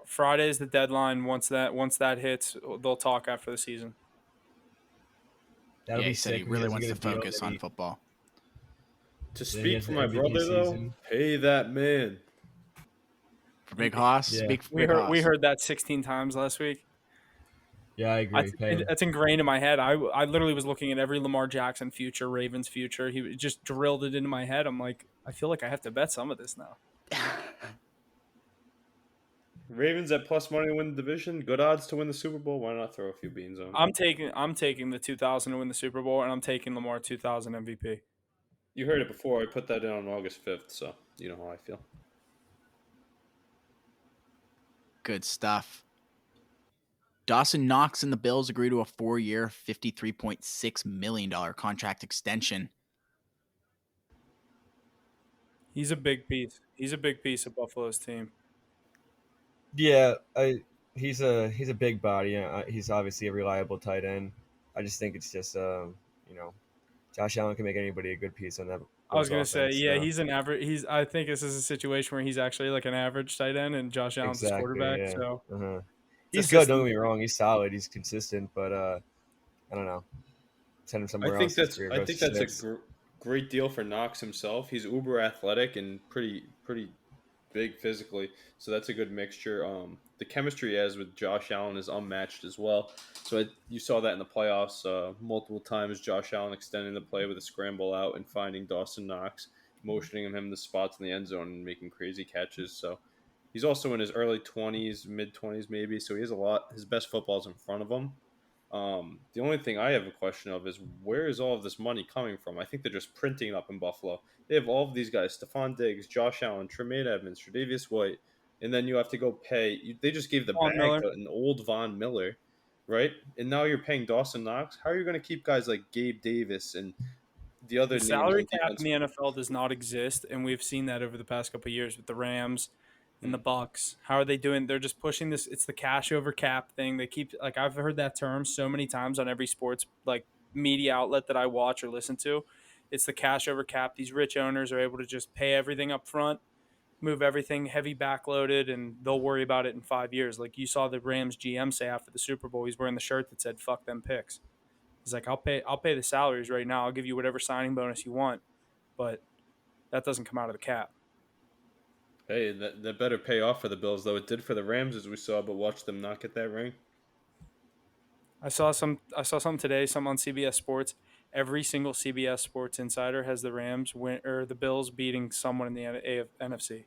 Friday is the deadline. Once that hits, they'll talk after the season. That'll Yeah, be he said he sick. really He wants to gets a deal focus that on he- football. To Then he speak has for the my MVP brother, though, season. pay that man. For Big Hoss, Yeah. speak for We Big heard Hoss. we heard that 16 times last week. Yeah, I agree. Pay him. That's ingrained in my head. I literally was looking at every Lamar Jackson future, Ravens future. He just drilled it into my head. I'm like, I feel like I have to bet some of this now. Ravens at plus money to win the division. Good odds to win the Super Bowl. Why not throw a few beans on? I'm taking the 2000 to win the Super Bowl, and I'm taking Lamar 2000 MVP. You heard it before. I put that in on August 5th, so you know how I feel. Good stuff. Dawson Knox and the Bills agree to a 4-year, $53.6 million contract extension. He's a big piece. He's a big piece of Buffalo's team. Yeah, he's a big body. He's obviously a reliable tight end. I just think it's just Josh Allen can make anybody a good piece on that. I was gonna say, offense, yeah, so. he's an average. I think this is a situation where he's actually like an average tight end, and Josh Allen's his quarterback. Yeah. So Uh-huh. it's He's a good. system. Don't get me wrong. He's solid. He's consistent, but I don't know. send him somewhere else. His career I goes think to that's a shits. great deal for Knox himself. He's uber athletic and pretty big physically, so that's a good mixture. The chemistry he has with Josh Allen is unmatched as well. So you saw that in the playoffs multiple times. Josh Allen extending the play with a scramble out and finding Dawson Knox, motioning him the spots in the end zone and making crazy catches. So he's also in his early 20s, mid 20s maybe. So he has a lot. His best football's in front of him. The only thing I have a question of is where is all of this money coming from? I think they're just printing it up in Buffalo. They have all of these guys: Stephon Diggs, Josh Allen, Tremaine Edmonds, Tre'Davious White, and then you have to go pay. They just gave the Von bag Miller. to an old Von Miller, right? And now you're paying Dawson Knox. How are you going to keep guys like Gabe Davis and the other The names salary on cap defense? in the NFL does not exist, and we've seen that over the past couple of years with the Rams and the Bucks. How are they doing? They're just pushing this. It's the cash over cap thing. They keep like I've heard that term so many times on every sports like media outlet that I watch or listen to. It's the cash over cap. These rich owners are able to just pay everything up front, move everything heavy backloaded, and they'll worry about it in 5 years. Like you saw the Rams GM say after the Super Bowl, he's wearing the shirt that said "fuck them picks." He's like, I'll pay the salaries right now. I'll give you whatever signing bonus you want, but that doesn't come out of the cap. Hey, that better pay off for the Bills, though. It did for the Rams, as we saw, but watch them not get that ring. I saw something today, something on CBS Sports. Every single CBS Sports insider has the Rams win or the Bills beating someone in the NFC.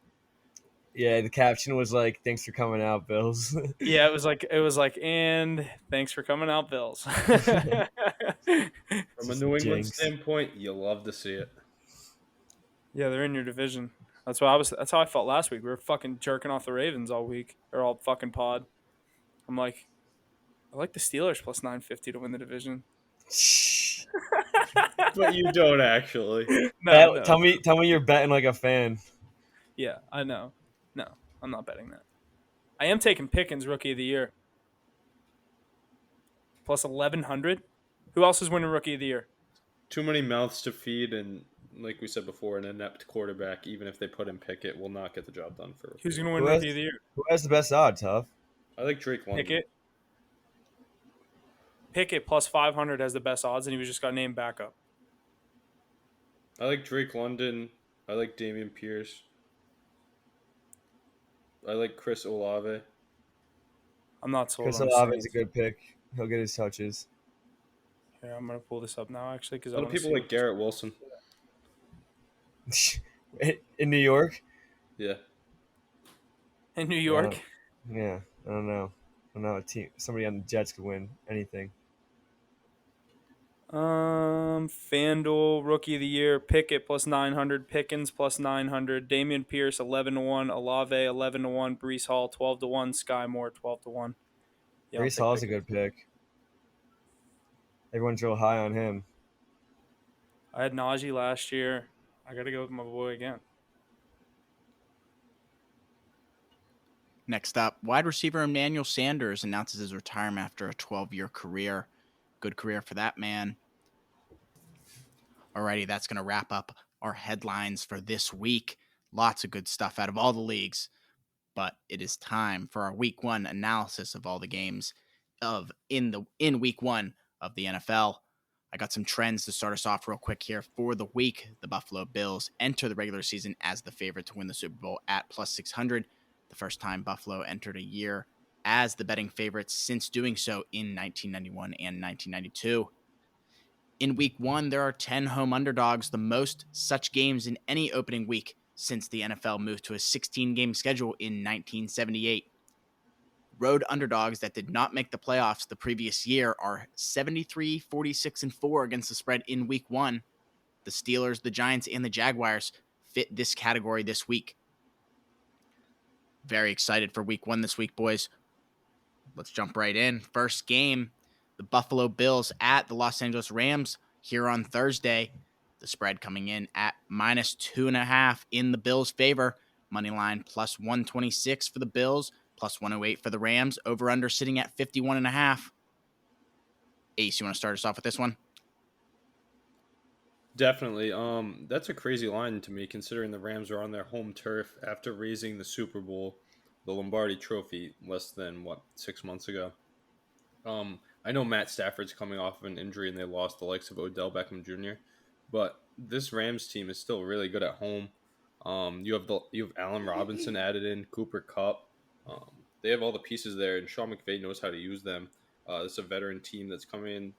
Yeah, the caption was like, "Thanks for coming out, Bills." Yeah, it was like, and thanks for coming out, Bills. From a Just New England jinx. standpoint, you love to see it. Yeah, they're in your division. That's how I felt last week. We were fucking jerking off the Ravens all week. Or all fucking pod. I'm like, I like the Steelers plus 950 to win the division. But you don't actually. No. Tell me you're betting like a fan. Yeah, I know. No, I'm not betting that. I am taking Pickens Rookie of the Year. Plus 1,100. Who else is winning Rookie of the Year? Too many mouths to feed, and like we said before, an inept quarterback, even if they put in Pickett, will not get the job done for. Who's going to win Who has, Rookie of the Year? who has the best odds, Huff? I like Drake London. Pickett plus 500 has the best odds, and he was just got named backup. I like Drake London. I like Damian Pierce. I like Chris Olave. I'm not sold Chris on Olave is Saints. a good pick. He'll get his touches. Here, I'm going to pull this up now, actually, because A lot of people like Garrett Wilson. In New York? Yeah. in New York. Yeah, I don't know. A team, somebody on the Jets could win anything. FanDuel Rookie of the Year, Pickett plus 900, Pickens plus 900, Damian Pierce 11-1, Olave 11-1, Breece Hall 12-1, Sky Moore 12-1. Yeah, Breece Hall's a good pick. Everyone's real high on him. I had Najee last year. I got to go with my boy again. Next up, wide receiver Emmanuel Sanders announces his retirement after a 12-year career. Good career for that man. Alrighty, that's going to wrap up our headlines for this week. Lots of good stuff out of all the leagues. But it is time for our week one analysis of all the games in week one of the NFL. I got some trends to start us off real quick here. For the week, the Buffalo Bills enter the regular season as the favorite to win the Super Bowl at plus 600. The first time Buffalo entered a year as the betting favorites since doing so in 1991 and 1992. In week one, there are 10 home underdogs, the most such games in any opening week since the NFL moved to a 16-game schedule in 1978. Road underdogs that did not make the playoffs the previous year are 73, 46, and 4 against the spread in week one. The Steelers, the Giants, and the Jaguars fit this category this week. Very excited for week one this week, boys. Let's jump right in. First game, the Buffalo Bills at the Los Angeles Rams here on Thursday. The spread coming in at minus 2.5 in the Bills' favor. Money line plus 126 for the Bills, plus 108 for the Rams. Over under sitting at 51.5. Ace, you want to start us off with this one? Definitely. That's a crazy line to me, considering the Rams are on their home turf after raising the Super Bowl, the Lombardi Trophy, less than 6 months ago. I know Matt Stafford's coming off of an injury and they lost the likes of Odell Beckham Jr., but this Rams team is still really good at home. You have Allen Robinson added in, Cooper Cup. They have all the pieces there, and Sean McVay knows how to use them. It's a veteran team that's coming in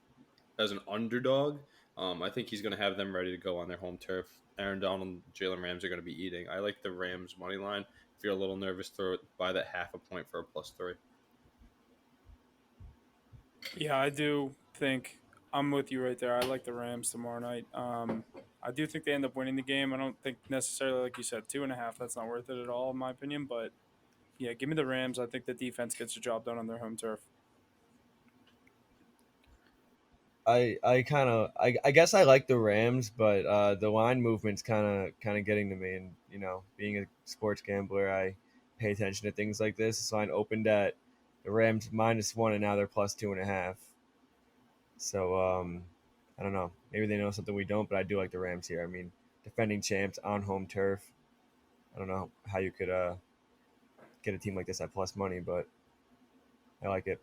as an underdog. I think he's going to have them ready to go on their home turf. Aaron Donald and Jalen Rams are going to be eating. I like the Rams money line. If you're a little nervous, throw it by that half a point for a +3. Yeah, I do think I'm with you right there. I like the Rams tomorrow night. I do think they end up winning the game. I don't think necessarily, like you said, 2.5. That's not worth it at all, in my opinion. But yeah, give me the Rams. I think the defense gets the job done on their home turf. I guess I like the Rams, but the line movement's kind of getting to me. And being a sports gambler, I pay attention to things like this. This line opened at the Rams -1, and now they're +2.5. So I don't know. Maybe they know something we don't, but I do like the Rams here. I mean, defending champs on home turf. I don't know how you could get a team like this at plus money, but I like it.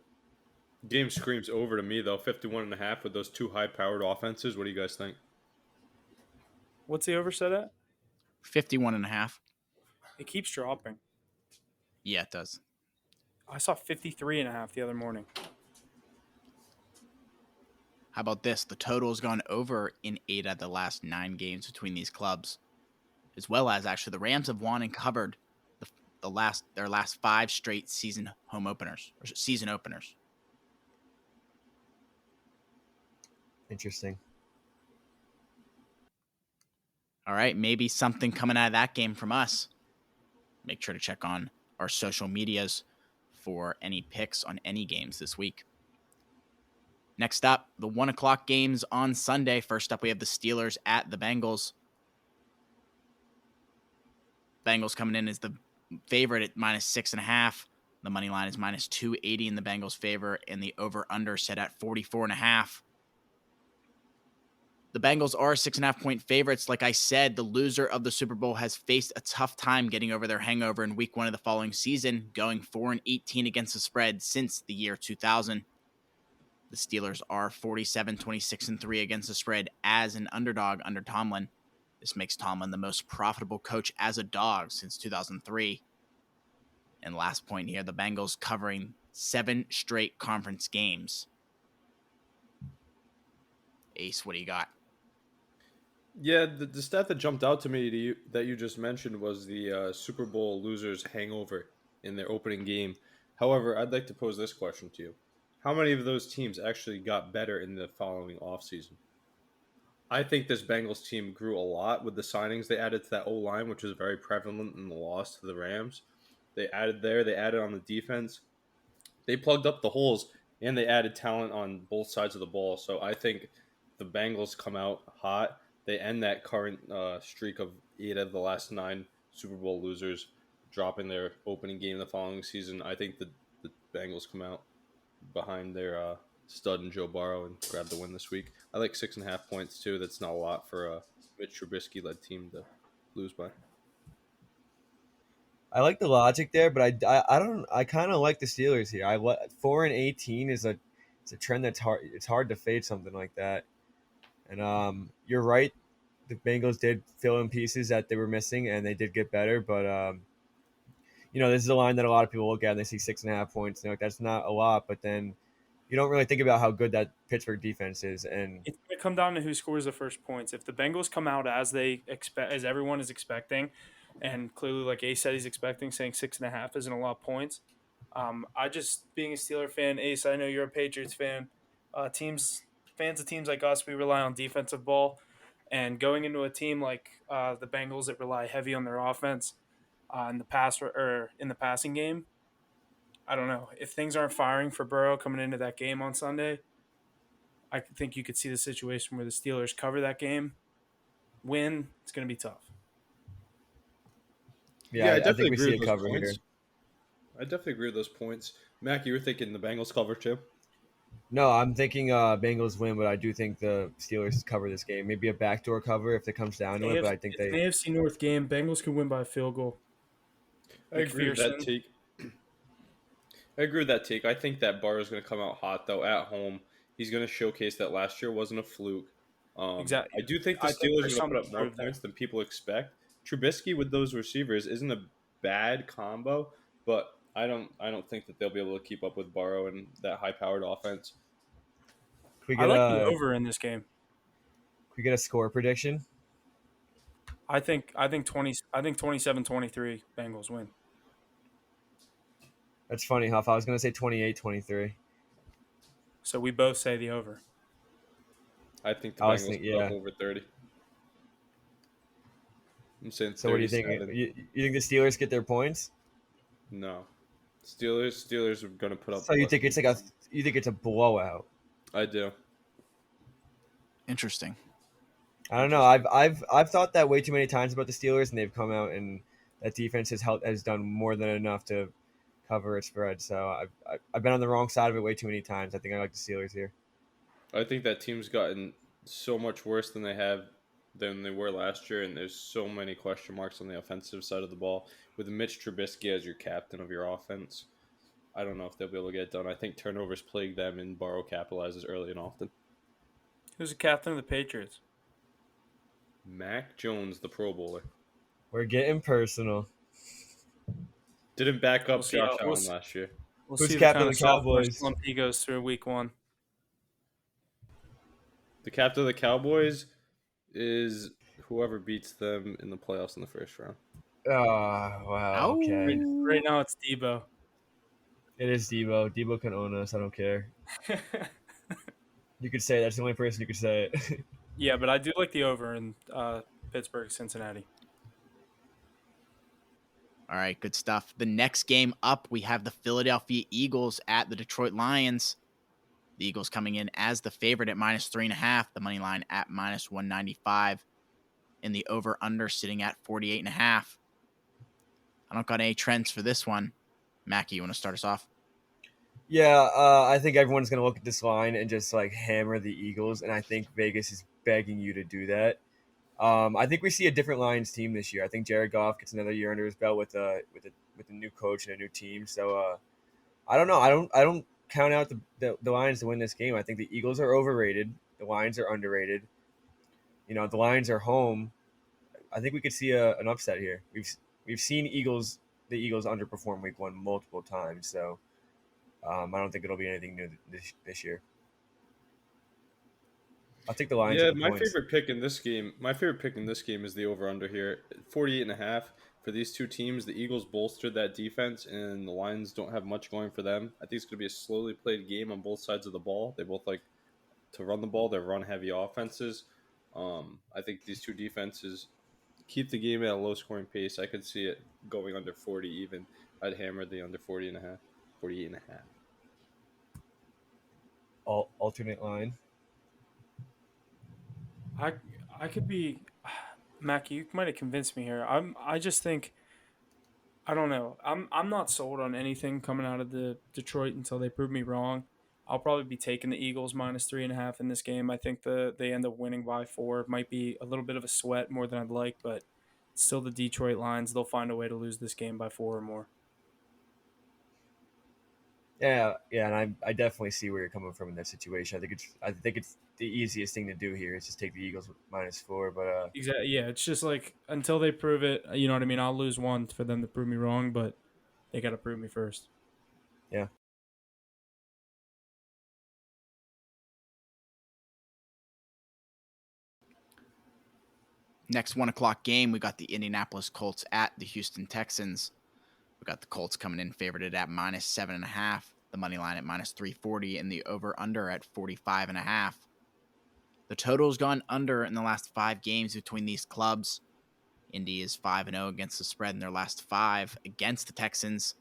Game screams over to me, though. 51.5 with those two high-powered offenses. What do you guys think? What's the over set at? 51.5. It keeps dropping. Yeah, it does. I saw 53.5 the other morning. How about this? The total has gone over in 8 out of the last 9 games between these clubs, as well as actually the Rams have won and covered their last 5 straight season openers. Interesting. All right, maybe something coming out of that game from us. Make sure to check on our social medias for any picks on any games this week. Next up, the 1 o'clock games on Sunday. First up, we have the Steelers at the Bengals. Bengals coming in as the favorite at -6.5. The money line is -280 in the Bengals' favor, and the over/under set at 44.5. The Bengals are 6.5-point favorites. Like I said, the loser of the Super Bowl has faced a tough time getting over their hangover in week 1 of the following season, going 4-18 against the spread since the year 2000. The Steelers are 47-26-3 against the spread as an underdog under Tomlin. This makes Tomlin the most profitable coach as a dog since 2003. And last point here, the Bengals covering 7 straight conference games. Ace, what do you got? Yeah, the stat that jumped out to me that you just mentioned was the Super Bowl losers hangover in their opening game. However, I'd like to pose this question to you. How many of those teams actually got better in the following offseason? I think this Bengals team grew a lot with the signings they added to that O-line, which was very prevalent in the loss to the Rams. They added on the defense. They plugged up the holes, and they added talent on both sides of the ball. So I think the Bengals come out hot. They end that current streak of 8 of the last 9 Super Bowl losers, dropping their opening game the following season. I think the Bengals come out behind their stud and Joe Burrow and grab the win this week. I like 6.5 points too. That's not a lot for a Mitch Trubisky led team to lose by. I like the logic there, but I kind of like the Steelers here. 4-18 is a trend that's hard. It's hard to fade something like that. And you're right. The Bengals did fill in pieces that they were missing, and they did get better. But this is a line that a lot of people look at and they see 6.5 points. They're like, that's not a lot, but then you don't really think about how good that Pittsburgh defense is. And it's going to come down to who scores the first points. If the Bengals come out as they expect, as everyone is expecting, and clearly, like Ace said, he's expecting, saying 6.5 isn't a lot of points. I just, being a Steeler fan, Ace, I know you're a Patriots fan. Fans of teams like us, we rely on defensive ball, and going into a team like the Bengals that rely heavy on their offense in the passing game. I don't know if things aren't firing for Burrow coming into that game on Sunday. I think you could see the situation where the Steelers cover that game, win. It's going to be tough. Yeah, I think we see a cover here. I definitely agree with those points. Mac, you were thinking the Bengals cover too? No, I'm thinking Bengals win, but I do think the Steelers cover this game. Maybe a backdoor cover if it comes down to it, but I think an AFC North game, Bengals could win by a field goal. I agree with that take. I agree with that take. I think that Burrow's going to come out hot though at home. He's going to showcase that last year wasn't a fluke. Exactly. I do think the I think Steelers are there's going to put something up to more prove there. points than people expect. Trubisky with those receivers isn't a bad combo, but I don't think that they'll be able to keep up with Burrow and that high-powered offense. Can we I get like the a over in this game. score prediction? I think 27-23 Bengals win. That's funny, Huff. I was going to say 28-23. So we both say the over. I think the I was Bengals thinking, put up yeah. over 30. I'm saying So what do you 37. think? You think the Steelers get their points? No. Steelers are going to put up So you less think than it's like you think it's a blowout? I do. Interesting. I don't know. I've thought that way too many times about the Steelers, and they've come out and that defense has done more than enough to cover its spread. So I've been on the wrong side of it way too many times. I think I like the Steelers here. I think that team's gotten so much worse than they were last year, and there's so many question marks on the offensive side of the ball. With Mitch Trubisky as your captain of your offense, I don't know if they'll be able to get it done. I think turnovers plague them, and Burrow capitalizes early and often. Who's the captain of the Patriots? Mac Jones, the Pro Bowler, We're getting personal. didn't back up We'll see Josh how- Allen last year. We'll Who's see the captain kind of of the sophomore Cowboys? slump he goes through week 1. The captain of the Cowboys is whoever beats them in the playoffs in the first round. Oh wow. Okay. Right now it's Debo. It is Debo. Debo can own us. I don't care. You could say that's the only person you could say it. Yeah, but I do like the over in Pittsburgh, Cincinnati. All right, good stuff. The next game up, we have the Philadelphia Eagles at the Detroit Lions. The Eagles coming in as the favorite at -3.5. The money line at -195. And the over/under sitting at 48.5. I don't got any trends for this one. Mackie, you want to start us off? Yeah, I think everyone's gonna look at this line and just like hammer the Eagles, and I think Vegas is begging you to do that. I think we see a different Lions team this year. I think Jared Goff gets another year under his belt with a new coach and a new team. So I don't know. I don't count out the Lions to win this game. I think the Eagles are overrated. The Lions are underrated. You know, the Lions are home. I think we could see an upset here. We've seen the Eagles underperform week 1 multiple times. So I don't think it'll be anything new this year. I'll take the Lions. Yeah, with the my points. favorite pick in this game is the over/under here. 48.5 for these two teams. The Eagles bolstered that defense, and the Lions don't have much going for them. I think it's going to be a slowly played game on both sides of the ball. They both like to run the ball. They're run-heavy offenses. I think these two defenses keep the game at a low-scoring pace. I could see it going under 40 even. I'd hammer the under 40.5, 48.5. Alternate line. I could be Mackie, you might have convinced me here. I just think I don't know. I'm not sold on anything coming out of the Detroit until they prove me wrong. I'll probably be taking the Eagles -3.5 in this game. I think they end up winning by 4. It might be a little bit of a sweat more than I'd like, but it's still the Detroit Lions. They'll find a way to lose this game by 4 or more. Yeah, and I definitely see where you're coming from in that situation. I think it's the easiest thing to do here is just take the Eagles -4. But Exactly. Yeah, it's just like until they prove it, you know what I mean? I'll lose 1 for them to prove me wrong, but they got to prove me first. yeah, Next 1:00 game, we got the Indianapolis Colts at the Houston Texans. We got the Colts coming in favored at -7.5. The money line at -340 and the over/under at 45.5. The total's gone under in the last 5 games between these clubs. Indy is 5-0 against the spread in their last 5 against the Texans,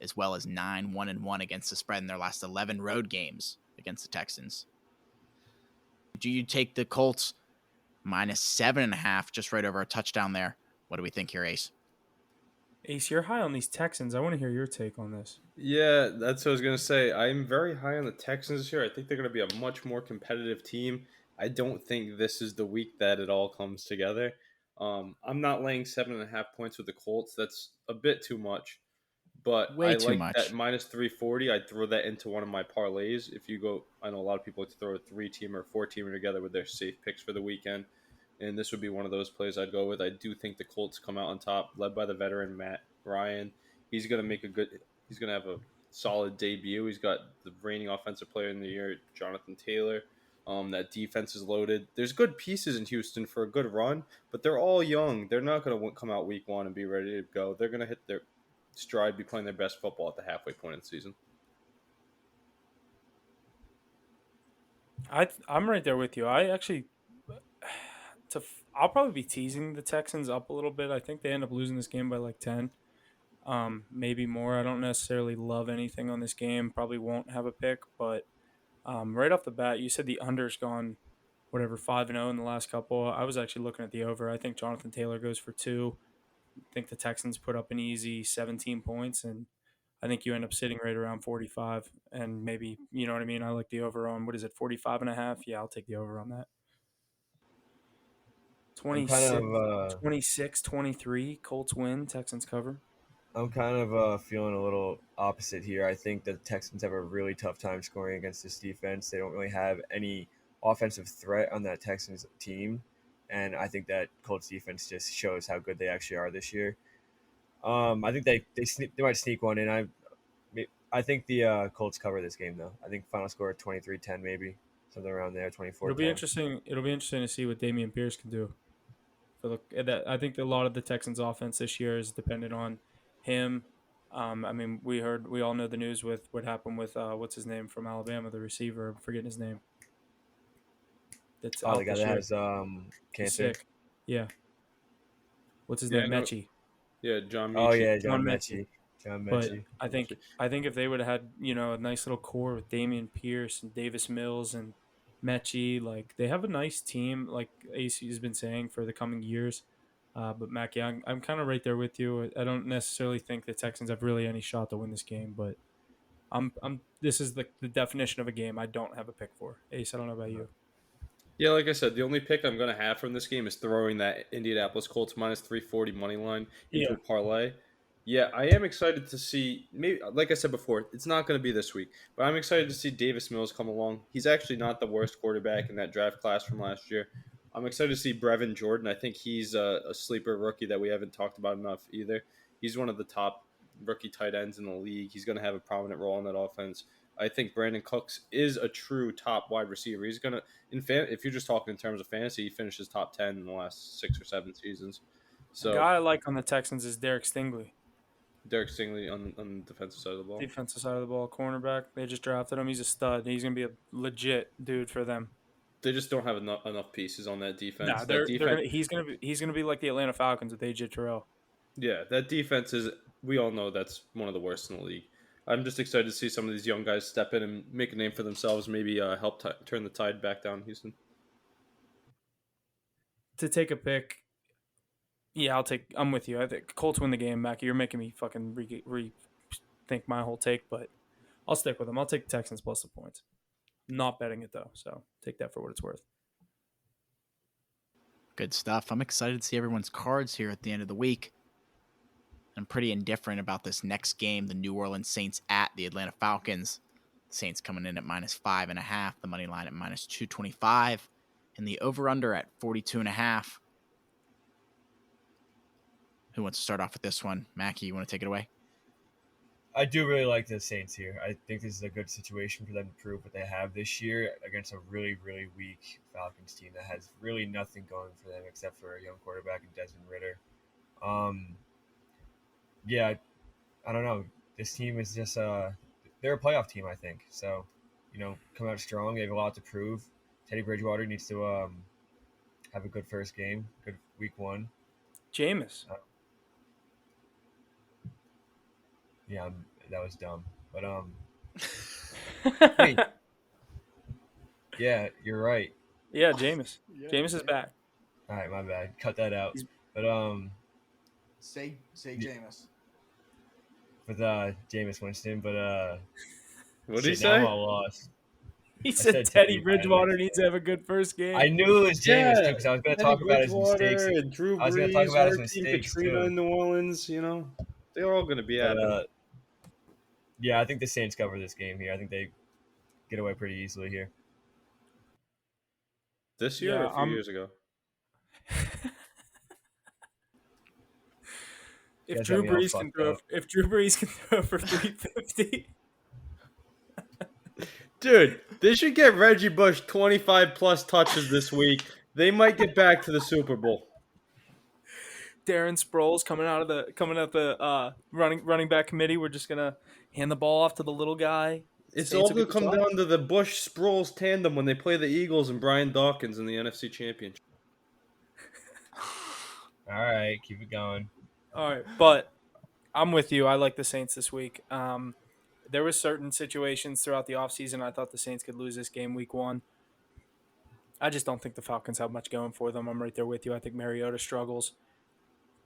as well as 9-1-1 against the spread in their last 11 road games against the Texans. Do you take the Colts -7.5, just right over a touchdown there? What do we think here, Ace? Ace, you're high on these Texans. I want to hear your take on this. Yeah, that's what I was going to say. I'm very high on the Texans this year. I think they're going to be a much more competitive team. I don't think this is the week that it all comes together. I'm not laying 7.5 points with the Colts. That's a bit too much. But Way I too like much. that minus 340. I'd throw that into one of my parlays. If you go, I know a lot of people like to throw a 3-teamer or 4-teamer together with their safe picks for the weekend. And this would be one of those plays I'd go with. I do think the Colts come out on top, led by the veteran Matt Ryan. He's going to have a solid debut. He's got the reigning offensive player in the year, Jonathan Taylor. That defense is loaded. There's good pieces in Houston for a good run, but they're all young. They're not going to come out week one and be ready to go. They're going to hit their stride, be playing their best football at the halfway point of the season. I'm right there with you. I'll probably be teasing the Texans up a little bit. I think they end up losing this game by like 10, maybe more. I don't necessarily love anything on this game. Probably won't have a pick, but right off the bat, you said the under's gone, 5-0 in the last couple. I was actually looking at the over. I think Jonathan Taylor goes for 2. I think the Texans put up an easy 17 points, and I think you end up sitting right around 45, and maybe, you know what I mean? I like the over on, 45.5? Yeah, I'll take the over on that. I'm kind of 26-23, Colts win, Texans cover. I'm kind of feeling a little opposite here. I think the Texans have a really tough time scoring against this defense. They don't really have any offensive threat on that Texans team, and I think that Colts defense just shows how good they actually are this year. I think they might sneak one in. I think the Colts cover this game though. I think final score 23-10 maybe, something around there, 24-10. It'll be interesting to see what Dameon Pierce can do. I think a lot of the Texans offense this year is dependent on him. I mean, we all know the news with what happened with what's his name from Alabama, the receiver. I'm forgetting his name. That's the guy that has cancer. Sick. Yeah. What's his name? Mechie. Yeah, John Mechie. Oh yeah, John Mechie. But I think if they would have had, a nice little core with Dameon Pierce and Davis Mills and Mechie, like they have a nice team, like AC has been saying for the coming years. But Mackie, I'm kind of right there with you. I don't necessarily think the Texans have really any shot to win this game, but this is the definition of a game I don't have a pick for. Ace, I don't know about you. Yeah, like I said, the only pick I'm going to have from this game is throwing that Indianapolis Colts minus 340 money line into a parlay. Yeah, I am excited to see, maybe like I said before, it's not going to be this week, but I'm excited to see Davis Mills come along. He's actually not the worst quarterback in that draft class from last year. I'm excited to see Brevin Jordan. I think he's a sleeper rookie that we haven't talked about enough either. He's one of the top rookie tight ends in the league. He's going to have a prominent role in that offense. I think Brandon Cooks is a true top wide receiver. He's going to, if you're just talking in terms of fantasy, he finishes top 10 in the last 6 or 7 seasons. So the guy I like on the Texans is Derek Stingley. Derek Stingley on the defensive side of the ball. Defensive side of the ball, cornerback. They just drafted him. He's a stud. He's going to be a legit dude for them. They just don't have enough pieces on that defense. Nah, he's gonna be like the Atlanta Falcons with AJ Terrell. Yeah, that defense is. We all know that's one of the worst in the league. I'm just excited to see some of these young guys step in and make a name for themselves. Maybe help turn the tide back down in Houston. To take a pick, yeah, I'm with you. I think Colts win the game, Mackie. You're making me fucking rethink my whole take, but I'll stick with them. I'll take the Texans plus the points. Not betting it though, so take that for what it's worth. Good stuff. I'm excited to see everyone's cards here at the end of the week. I'm pretty indifferent about this next game, the New Orleans Saints at the Atlanta Falcons. The Saints coming in at minus 5.5, the money line at minus 225, and the over/under at 42.5. Who wants to start off with this one? Mackie, you want to take it away? I do really like the Saints here. I think this is a good situation for them to prove what they have this year against a really, really weak Falcons team that has really nothing going for them except for a young quarterback in Desmond Ridder. Yeah, I don't know. This team is just they're a playoff team, I think. So, come out strong. They have a lot to prove. Teddy Bridgewater needs to have a good first game, good week 1. Jameis. Yeah, that was dumb. But Hey. Yeah, you're right. Yeah, Jameis. Jameis is back. All right, my bad. Cut that out. But say Jameis. With Jameis Winston, but what did he say? I'm all lost. He said Teddy Bridgewater needs to have a good first game. I knew it was Jameis too because I was going to talk about his mistakes. And Drew Brees, I was going to talk about his mistakes Katrina too. in New Orleans. They're all going to be at it. Yeah, I think the Saints cover this game here. I think they get away pretty easily here. This year Yeah, or a few years ago? You if guys got Drew me all Brees can fucked throw, up. if Drew Brees can throw for 350, Dude, they should get Reggie Bush 25 plus touches this week. They might get back to the Super Bowl. Darren Sproles coming out the running back committee. We're just gonna hand the ball off to the little guy. It's Saints all will going get to the come job. down to the Bush Sproles tandem when they play the Eagles and Brian Dawkins in the NFC Championship. All right, keep it going. All right, but I'm with you. I like the Saints this week. There was certain situations throughout the offseason I thought the Saints could lose this game week 1. I just don't think the Falcons have much going for them. I'm right there with you. I think Mariota struggles.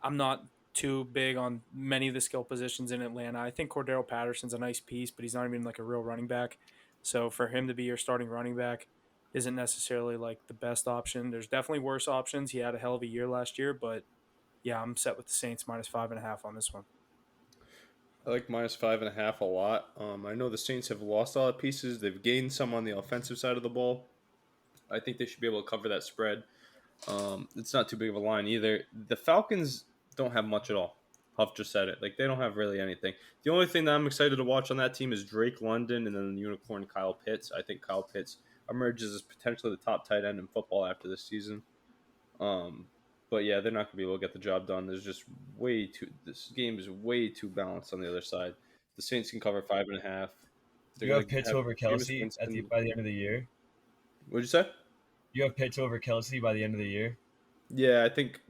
I'm not too big on many of the skill positions in Atlanta. I think Cordero Patterson's a nice piece, but he's not even like a real running back. So for him to be your starting running back isn't necessarily like the best option. There's definitely worse options. He had a hell of a year last year, but yeah, I'm set with the Saints -5.5 on this one. I like -5.5 a lot. I know the Saints have lost a lot of pieces. They've gained some on the offensive side of the ball. I think they should be able to cover that spread. It's not too big of a line either. The Falcons don't have much at all. Huff just said it. Like, they don't have really anything. The only thing that I'm excited to watch on that team is Drake London and then the unicorn Kyle Pitts. I think Kyle Pitts emerges as potentially the top tight end in football after this season. But yeah, they're not going to be able to get the job done. This game is way too balanced on the other side. The Saints can cover 5.5. Do you have Pitts over Kelsey by the end of the year? What'd you say? You have Pitts over Kelsey by the end of the year? Yeah, I think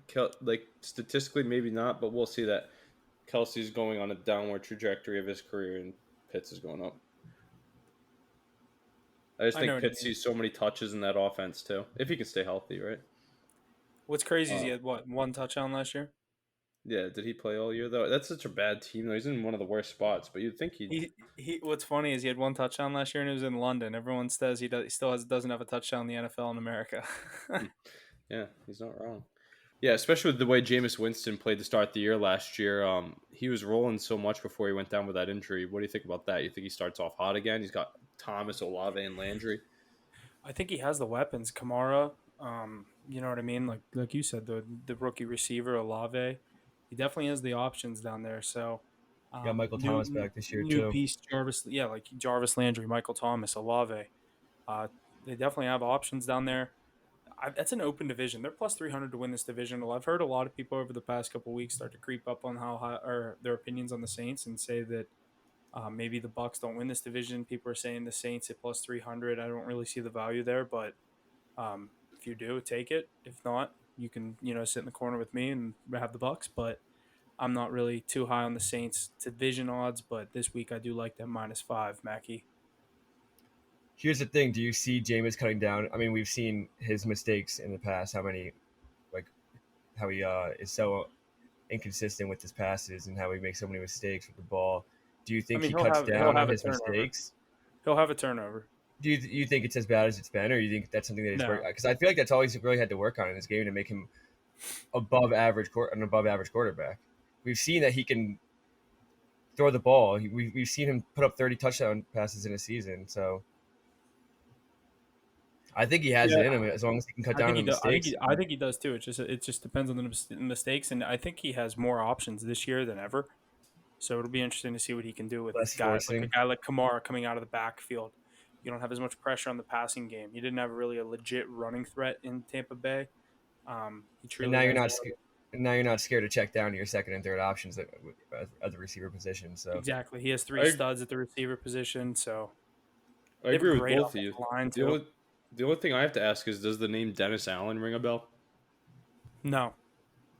statistically maybe not, but we'll see that Kelsey's going on a downward trajectory of his career and Pitts is going up. I just think Pitts sees so many touches in that offense too, if he can stay healthy, right? What's crazy is he had, 1 touchdown last year? Yeah, did he play all year though? That's such a bad team though. He's in one of the worst spots, but you'd think he what's funny is he had 1 touchdown last year and it was in London. Everyone says he doesn't have a touchdown in the NFL in America. Yeah, he's not wrong. Yeah, especially with the way Jameis Winston played to start the year last year. He was rolling so much before he went down with that injury. What do you think about that? You think he starts off hot again? He's got Thomas, Olave, and Landry. I think he has the weapons. Kamara, you know what I mean? Like you said, the rookie receiver, Olave. He definitely has the options down there. So got Michael Thomas back this year new too. Piece like Jarvis Landry, Michael Thomas, Olave. They definitely have options down there. That's an open division. They're +300 to win this division. Well, I've heard a lot of people over the past couple of weeks start to creep up on how high or their opinions on the Saints and say that maybe the Bucs don't win this division. People are saying the Saints at +300. I don't really see the value there, but if you do, take it. If not, you can sit in the corner with me and have the Bucs. But I'm not really too high on the Saints division odds. But this week I do like them -5, Mackie. Here's the thing: do you see Jameis cutting down? I mean, we've seen his mistakes in the past. How he is so inconsistent with his passes and how he makes so many mistakes with the ball. Do you think he cuts down on his mistakes? He'll have a turnover. Do you think it's as bad as it's been, or do you think that's something that he's worked on? Because I feel like that's all he's really had to work on in his game to make him an above average quarterback. We've seen that he can throw the ball. We've seen him put up 30 touchdown passes in a season. So I think he has it in him as long as he can cut down on the mistakes. I think he does too. It just depends on the mistakes, and I think he has more options this year than ever. So it'll be interesting to see what he can do with a guy like Kamara coming out of the backfield. You don't have as much pressure on the passing game. You didn't have really a legit running threat in Tampa Bay. And now you're not scared to check down to your second and third options at the receiver position. So exactly, he has 3 studs at the receiver position. So I agree with both of you. The only thing I have to ask is, does the name Dennis Allen ring a bell? No,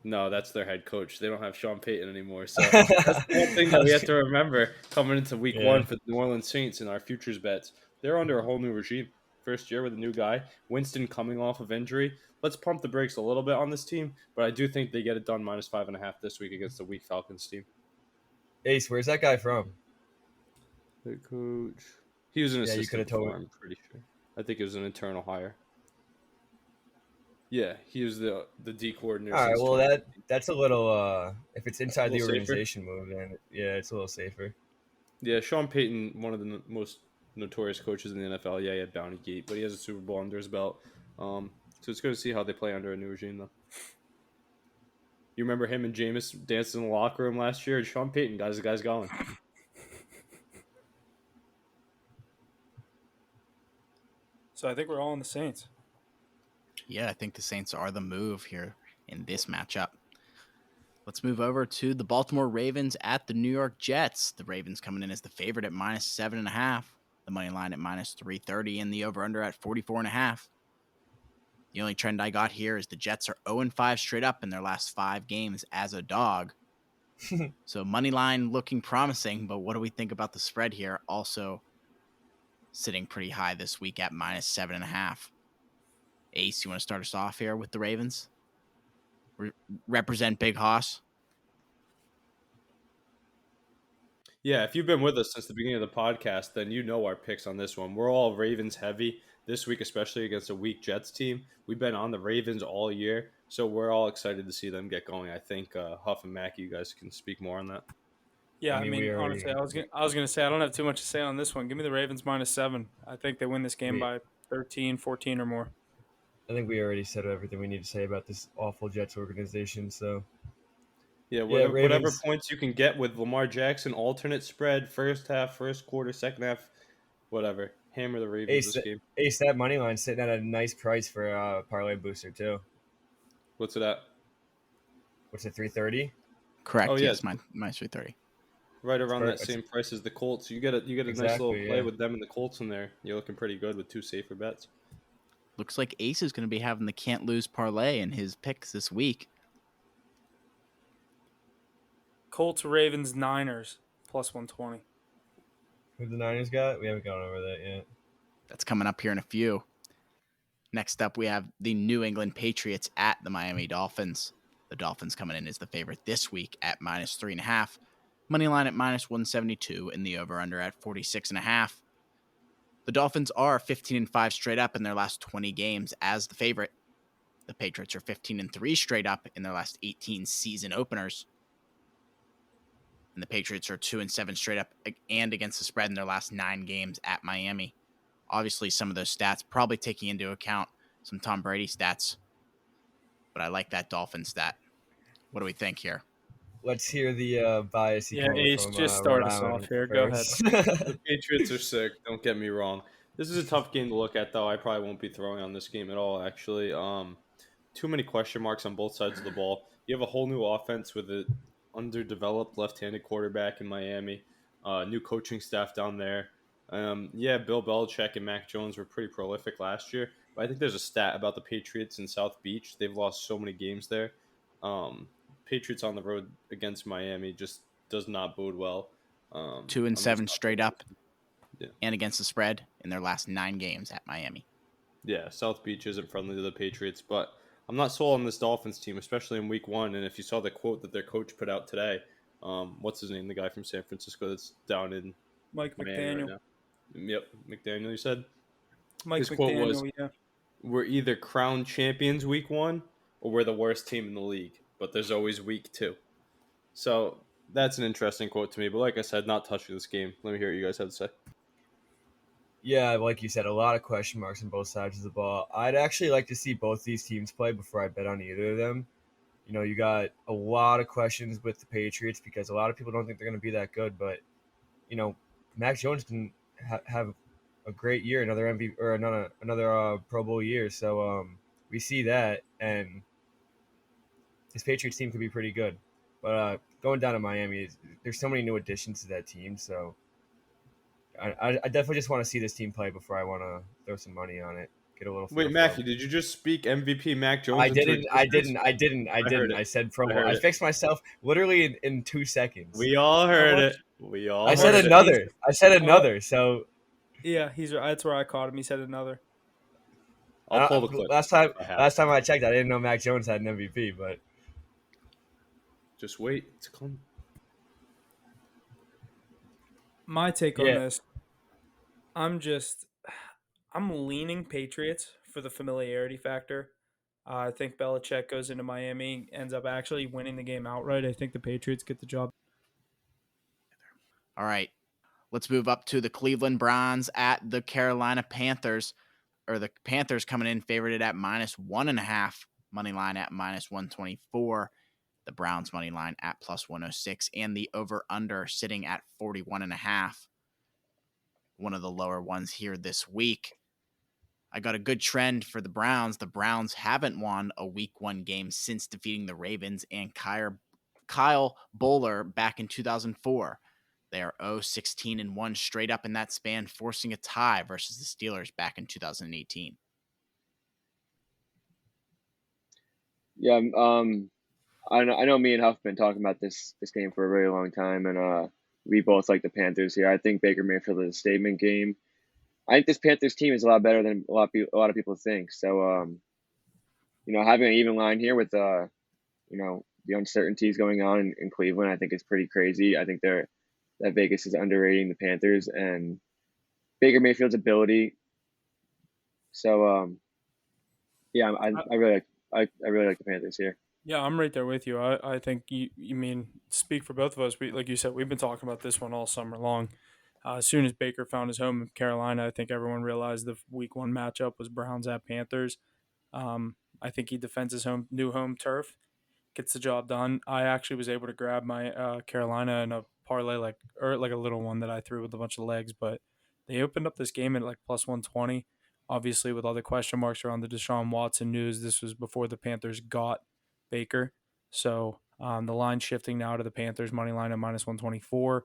that's their head coach. They don't have Sean Payton anymore. So that's the one thing that we have to remember coming into week 1 for the New Orleans Saints in our futures bets. They're under a whole new regime. First year with a new guy. Winston coming off of injury. Let's pump the brakes a little bit on this team, but I do think they get it done -5.5 this week against the weak Falcons team. Ace, where's that guy from? Head coach. He was an assistant. You could have told me. I'm pretty sure. I think it was an internal hire. Yeah, he was the D coordinator. All right, well that's a little if it's inside the organization safer. move, then yeah, it's a little safer. Yeah, Sean Payton, one of the most notorious coaches in the NFL. Yeah, he had Bounty Gate, but he has a Super Bowl under his belt. So it's good to see how they play under a new regime, though. You remember him and Jameis dancing in the locker room last year? Sean Payton, guys, the guy's going. So I think we're all in the Saints. Yeah, I think the Saints are the move here in this matchup. Let's move over to the Baltimore Ravens at the New York Jets. The Ravens coming in as the favorite at -7.5. The money line at -330 and the over-under at 44.5. The only trend I got here is the Jets are 0-5 straight up in their last 5 games as a dog. So money line looking promising, but what do we think about the spread here? Also sitting pretty high this week at -7.5. Ace, you want to start us off here with the Ravens? Represent Big Hoss. Yeah, if you've been with us since the beginning of the podcast, then you know our picks on this one. We're all Ravens heavy this week, especially against a weak Jets team. We've been on the Ravens all year, so we're all excited to see them get going. I think Huff and Mackey, you guys can speak more on that. Yeah, I mean, honestly, I was gonna say I don't have too much to say on this one. Give me the Ravens -7. I think they win this game by 13, 14 or more. I think we already said everything we need to say about this awful Jets organization. So Yeah, Yeah, whatever Ravens. points you can get with Lamar Jackson, alternate spread, first half, first quarter, second half, whatever. Hammer the Ravens Ace, this game. Ace, that money line sitting at a nice price for a parlay booster too. What's it at? What's it, 330? Correct. Oh, yeah. Yes, -330. Right around that It's- same price as the Colts. You get a nice little Exactly, play yeah. with them and the Colts in there. You're looking pretty good with 2 safer bets. Looks like Ace is going to be having the can't lose parlay in his picks this week. Colts, Ravens, Niners +120. Who the Niners got? We haven't gone over that yet. That's coming up here in a few. Next up, we have the New England Patriots at the Miami Dolphins. The Dolphins coming in as the favorite this week at -3.5. Money line at -172 and the over-under at 46.5. The Dolphins are 15-5 straight up in their last 20 games as the favorite. The Patriots are 15-3 straight up in their last 18 season openers. And the Patriots are 2-7 straight up and against the spread in their last 9 games at Miami. Obviously, some of those stats probably taking into account some Tom Brady stats, but I like that Dolphin stat. What do we think here? Let's hear the bias. Yeah, Ace, just start us off here. Go ahead. The Patriots are sick. Don't get me wrong. This is a tough game to look at, though. I probably won't be throwing on this game at all, actually. Too many question marks on both sides of the ball. You have a whole new offense with an underdeveloped left-handed quarterback in Miami, new coaching staff down there. Yeah, Bill Belichick and Mac Jones were pretty prolific last year, but I think there's a stat about the Patriots in South Beach. They've lost so many games there. Patriots on the road against Miami just does not bode well. 2-7 straight up Yeah. and against the spread in their last 9 games at Miami. Yeah, South Beach isn't friendly to the Patriots, but I'm not sold on this Dolphins team, especially in week 1. And if you saw the quote that their coach put out today, what's his name? The guy from San Francisco that's down in Mike Miami McDaniel. right now. Yep, McDaniel, you said? Mike His quote McDaniel, was, yeah. We're either crowned champions week 1 or we're the worst team in the league, but there's always week 2. So that's an interesting quote to me. But like I said, not touching this game. Let me hear what you guys have to say. Yeah, like you said, a lot of question marks on both sides of the ball. I'd actually like to see both these teams play before I bet on either of them. You know, you got a lot of questions with the Patriots because a lot of people don't think they're going to be that good. But, you know, Mac Jones can have a great year, another MVP or another Pro Bowl year. So we see that, and this Patriots team could be pretty good. But going down to Miami, there's so many new additions to that team. So I definitely just want to see this team play before I want to throw some money on it. Get a little. Wait, Matthew, did you just speak MVP Mac Jones? I into didn't. existence? I didn't. I said Pro Bowl. I fixed myself literally in 2 seconds. We all heard it. We all. I said heard it. another. I said another. So Yeah, that's where I caught him. He said another. I'll pull the clip. last time I I checked, I didn't know Mac Jones had an MVP. But just wait. It's coming. My take on Yeah. this, I'm leaning Patriots for the familiarity factor. I think Belichick goes into Miami, ends up actually winning the game outright. I think the Patriots get the job. All right. Let's move up to the Cleveland Browns at the Carolina Panthers, or the Panthers coming in favored at -1.5, money line at -124, the Browns money line at +106, and the over-under sitting at 41.5, one of the lower ones here this week. I got a good trend for the Browns. The Browns haven't won a week 1 game since defeating the Ravens and Kyle Bowler back in 2004. They are 0-16-1 straight up in that span, forcing a tie versus the Steelers back in 2018. Yeah, I know me and Huff have been talking about this game for a very long time, and we both like the Panthers here. I think Baker Mayfield is a statement game. I think this Panthers team is a lot better than a lot of people think. So, having an even line here with the uncertainties going on in Cleveland, I think is pretty crazy. I think that Vegas is underrating the Panthers and Baker Mayfield's ability. So, yeah, I really like the Panthers here. Yeah, I'm right there with you. I think you mean speak for both of us. Like you said, we've been talking about this one all summer long. As soon as Baker found his home in Carolina, I think everyone realized the week 1 matchup was Browns at Panthers. I think he defends his new home turf, gets the job done. I actually was able to grab my Carolina in a parlay, like a little one that I threw with a bunch of legs, but they opened up this game at like +120. Obviously, with all the question marks around the Deshaun Watson news, this was before the Panthers got Baker. So the line shifting now to the Panthers money line at -124.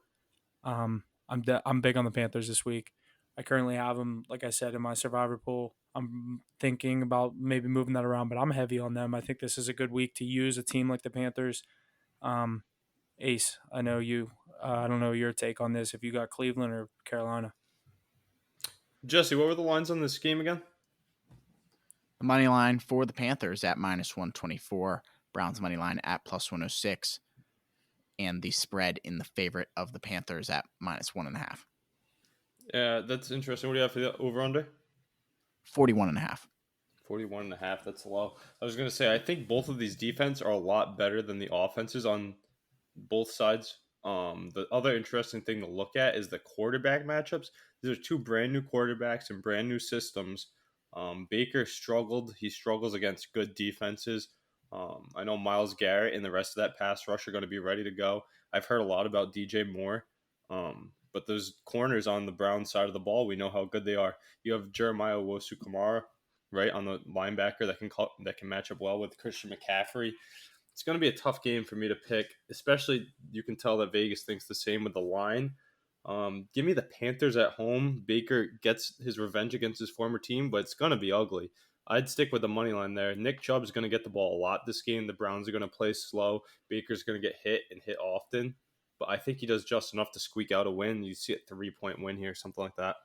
I'm big on the Panthers this week. I currently have them, like I said, in my survivor pool. I'm thinking about maybe moving that around, but I'm heavy on them. I think this is a good week to use a team like the Panthers. Ace, I know you. I don't know your take on this. If you got Cleveland or Carolina. Jesse, what were the lines on this game again? The money line for the Panthers at -124, Browns money line at +106, and the spread in the favorite of the Panthers at -1.5. Yeah, that's interesting. What do you have for the over-under? 41.5. 41.5. That's low. I was going to say, I think both of these defenses are a lot better than the offenses on both sides. The other interesting thing to look at is the quarterback matchups. These are two brand new quarterbacks and brand new systems. Baker struggled. He struggles against good defenses. I know Myles Garrett and the rest of that pass rush are going to be ready to go. I've heard a lot about DJ Moore. But those corners on the Brown side of the ball, we know how good they are. You have Jeremiah Owusu-Koramoah, right, on the linebacker that can match up well with Christian McCaffrey. It's going to be a tough game for me to pick, especially you can tell that Vegas thinks the same with the line. Give me the Panthers at home. Baker gets his revenge against his former team, but it's going to be ugly. I'd stick with the money line there. Nick Chubb's going to get the ball a lot this game. The Browns are going to play slow. Baker's going to get hit and hit often. But I think he does just enough to squeak out a win. You see a 3-point win here, something like that.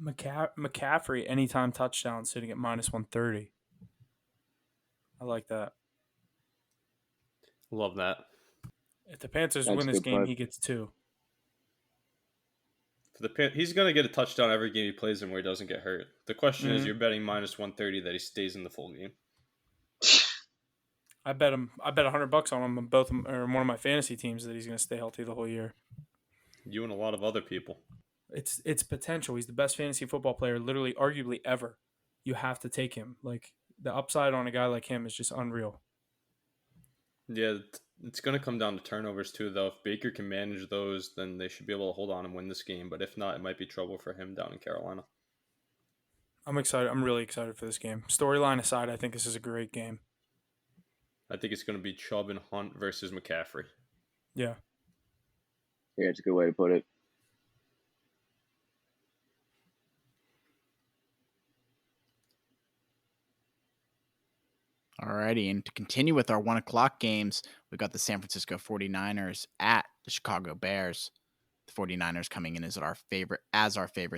McCaffrey, anytime touchdown, sitting at -130. I like that. Love that. If the Panthers That's win this good game, play. he gets 2. He's going to get a touchdown every game he plays in where he doesn't get hurt. The question is, you're betting -130 that he stays in the full game. I bet $100 on him on both or one of my fantasy teams that he's going to stay healthy the whole year. You and a lot of other people. It's potential. He's the best fantasy football player, literally, arguably ever. You have to take him. Like the upside on a guy like him is just unreal. Yeah, it's going to come down to turnovers too, though. If Baker can manage those, then they should be able to hold on and win this game. But if not, it might be trouble for him down in Carolina. I'm excited. I'm really excited for this game. Storyline aside, I think this is a great game. I think it's going to be Chubb and Hunt versus McCaffrey. Yeah. Yeah, it's a good way to put it. Alrighty, and to continue with our 1 o'clock games, we got the San Francisco 49ers at the Chicago Bears. The 49ers coming in as our favorite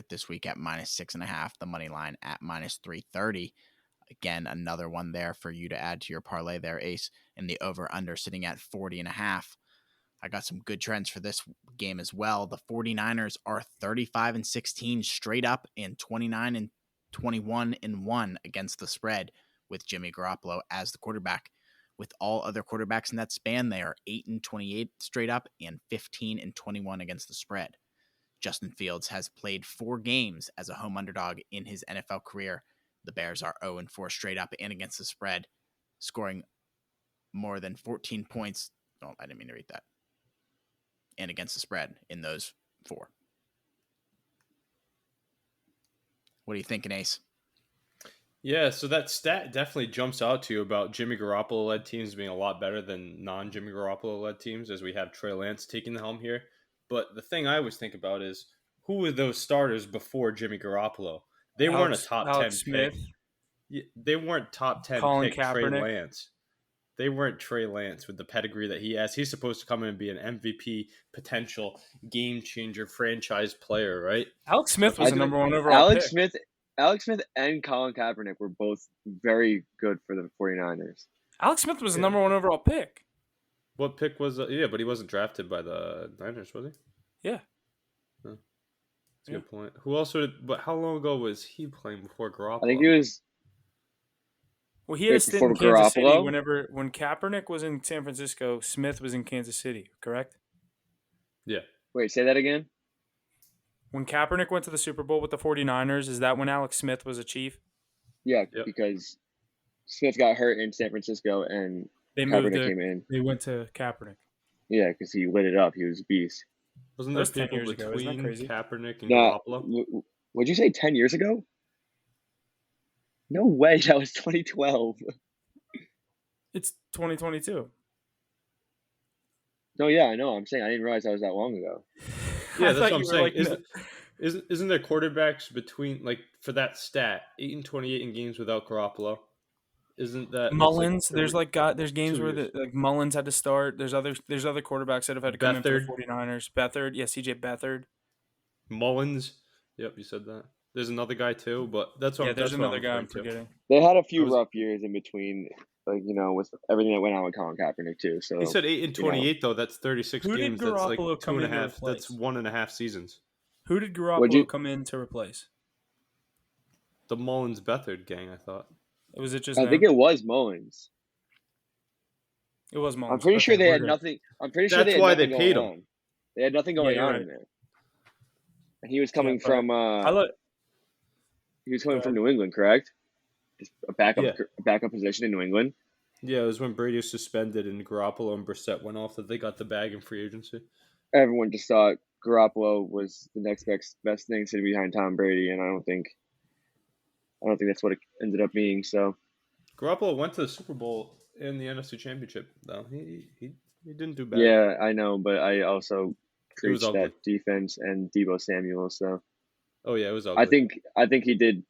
this week at -6.5, the money line at -330. Again, another one there for you to add to your parlay there, Ace, and the over-under sitting at 40.5. I got some good trends for this game as well. The 49ers are 35-16 straight up and 29-21-1 against the spread with Jimmy Garoppolo as the quarterback. With all other quarterbacks in that span, they are 8-28 straight up and 15-21 against the spread. Justin Fields has played 4 games as a home underdog in his NFL career. The Bears are 0-4 straight up and against the spread, scoring more than 14 points. Oh, I didn't mean to read that. And against the spread in those 4. What are you thinking, Ace? Yeah, so that stat definitely jumps out to you about Jimmy Garoppolo-led teams being a lot better than non-Jimmy Garoppolo-led teams, as we have Trey Lance taking the helm here. But the thing I always think about is, who were those starters before Jimmy Garoppolo? They weren't a top 10 Alex pick. Smith, They weren't top 10 Colin pick Trey Kaepernick. Lance. They weren't Trey Lance with the pedigree that he has. He's supposed to come in and be an MVP potential game changer franchise player, right? Alex Smith was I the do- number 1 overall Alex pick. Smith and Colin Kaepernick were both very good for the 49ers. Alex Smith was the Yeah. number 1 overall pick. What pick was yeah, but he wasn't drafted by the Niners, was he? Yeah. That's a good point. Who else but how long ago was he playing before Garoppolo? I think he was Well, he had a Wait, stint in before Kansas City. Garoppolo? When Kaepernick was in San Francisco, Smith was in Kansas City, correct? Yeah. Wait, say that again? When Kaepernick went to the Super Bowl with the 49ers, is that when Alex Smith was a Chief? Yeah, Yep. because Smith got hurt in San Francisco and They moved Kaepernick to, came in. they went to Kaepernick. Yeah, because he lit it up. He was a beast. Wasn't That there was 10 people years ago. Isn't that between crazy? Kaepernick and No, Garoppolo? what'd you say, 10 years ago? No way, that was 2012. It's 2022. No, yeah, I know. I'm saying I didn't realize that was that long ago. Yeah, I that's thought what I'm you were saying. like, Isn't there quarterbacks between, like, for that stat, 8-28 in games without Garoppolo? Isn't that Mullins? that's like There's games 2 where years. like Mullins had to start. There's other quarterbacks that have had to come in for the Beathard. 49ers. Beathard, yeah, CJ Beathard. Mullins? Yep, you said that. There's another guy too, but that's what Yeah, I'm there's that's what another guy I'm referring to. forgetting. They had a few was- rough years in between, like, with everything that went on with Colin Kaepernick, too. So He said 8-28 though. That's 36 Who did games. That's like Garoppolo come in to 2.5. That's replace? 1.5 seasons. Who did What'd you- Garoppolo come in to replace? The Mullins Beathard gang, I thought. Was it just I them? think it was Mullins. It was Mullins. I'm pretty sure Okay, they we're had good. nothing. I'm pretty sure That's they had why they nothing paid going him. on. They had nothing going you're on right. in there. And he was coming but from I look. he was coming Go from New England, correct? Just a Yeah. backup position in New England. Yeah, it was when Brady was suspended and Garoppolo and Brissett went off that they got the bag in free agency. Everyone just thought Garoppolo was the next best thing sitting behind Tom Brady, and I don't think that's what it ended up being. So Garoppolo went to the Super Bowl and the NFC Championship, though. He didn't do bad. yeah, I know, but I also It was preached ugly. that defense and Deebo Samuel. So Oh yeah, it was ugly. I think he did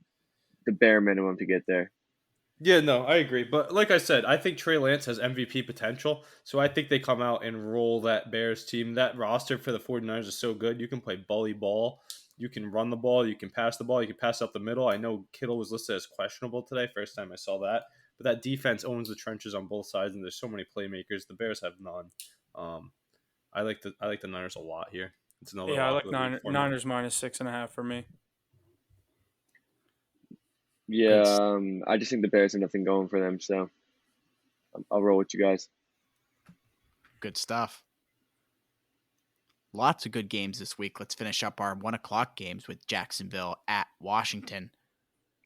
the bare minimum to get there. Yeah, no, I agree. But like I said, I think Trey Lance has MVP potential. So I think they come out and roll that Bears team. That roster for the 49ers is so good. You can play bully ball. You can run the ball. You can pass the ball. You can pass up the middle. I know Kittle was listed as questionable today. First time I saw that. But that defense owns the trenches on both sides, and there's so many playmakers. The Bears have none. I like the Niners a lot here. It's another Yeah, I lock like of the week for me. Niners minus 6.5 for me. Yeah, I just think the Bears have nothing going for them, so I'll roll with you guys. Good stuff. Lots of good games this week. Let's finish up our 1:00 games with Jacksonville at Washington.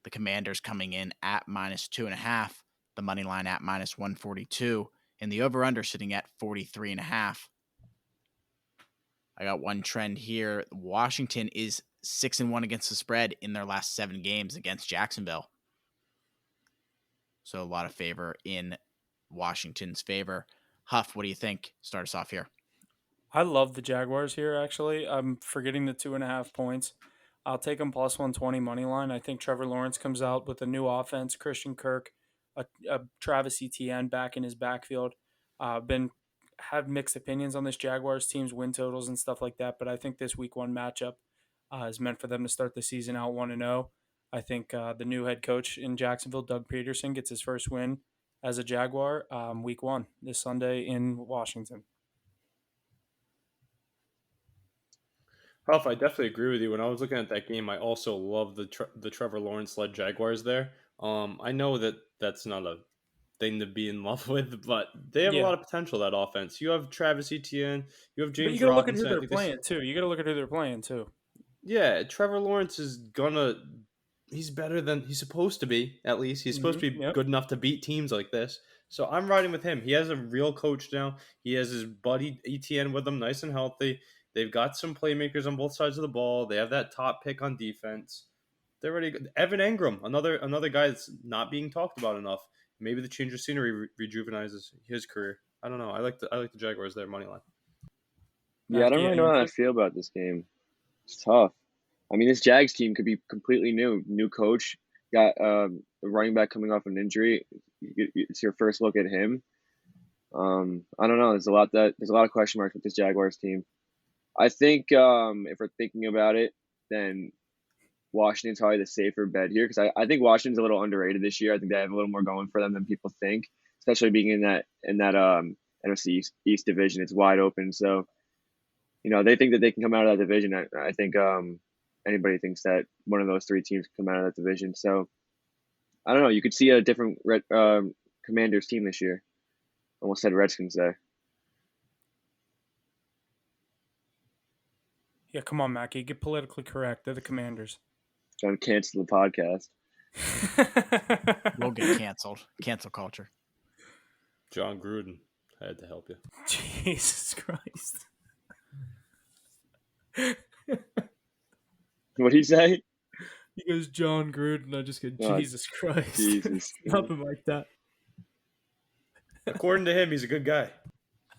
The Commanders coming in at minus 2.5. The money line at minus 142. And the over-under sitting at 43.5. I got one trend here. Washington is 6-1 against the spread in their last 7 games against Jacksonville. So a lot of favor in Washington's favor. Huff, what do you think? Start us off here. I love the Jaguars here, actually. I'm forgetting the 2.5 points. I'll take them plus 120 money line. I think Trevor Lawrence comes out with a new offense, Christian Kirk, a Travis Etienne back in his backfield. Had mixed opinions on this Jaguars team's win totals and stuff like that, but I think this week 1 matchup is meant for them to start the season out 1-0. I think the new head coach in Jacksonville, Doug Peterson, gets his first win as a Jaguar week 1 this Sunday in Washington. Huff, I definitely agree with you. When I was looking at that game, I also love the Trevor Lawrence led Jaguars there. I know that's not thing to be in love with, but they have a Yeah. lot of potential, that offense. You have Travis Etienne, you have But you James got to look at who Robinson. I they're think this- playing too. You got to look at who they're playing too. Yeah, Trevor Lawrence is he's better than he's supposed to be, at least. He's supposed to be Yep. good enough to beat teams like this. So I'm riding with him. He has a real coach now. He has his buddy ETN with him, nice and healthy. They've got some playmakers on both sides of the ball. They have that top pick on defense. They're ready. Evan Engram, another guy that's not being talked about enough. Maybe the change of scenery rejuvenizes his career. I don't know. I like the Jaguars there, money line. Yeah, I don't really know how I feel about this game. It's tough. I mean, this Jags team could be completely new coach. Got a running back coming off an injury. It's your first look at him. I don't know. There's a lot of question marks with this Jaguars team. I think if we're thinking about it, then Washington's probably the safer bet here because I think Washington's a little underrated this year. I think they have a little more going for them than people think, especially being in that NFC East division. It's wide open, so they think that they can come out of that division. I think anybody thinks that one of those three teams can come out of that division. So I don't know. You could see a different Commanders team this year. Almost said Redskins there. Yeah, come on, Mackie. Get politically correct. They're the Commanders. Trying to cancel the podcast. We'll get canceled. Cancel culture. John Gruden, I had to help you. Jesus Christ. What'd he say? He goes, John Gruden. I just go, Jesus Christ. Jesus. Nothing like that. According to him, he's a good guy.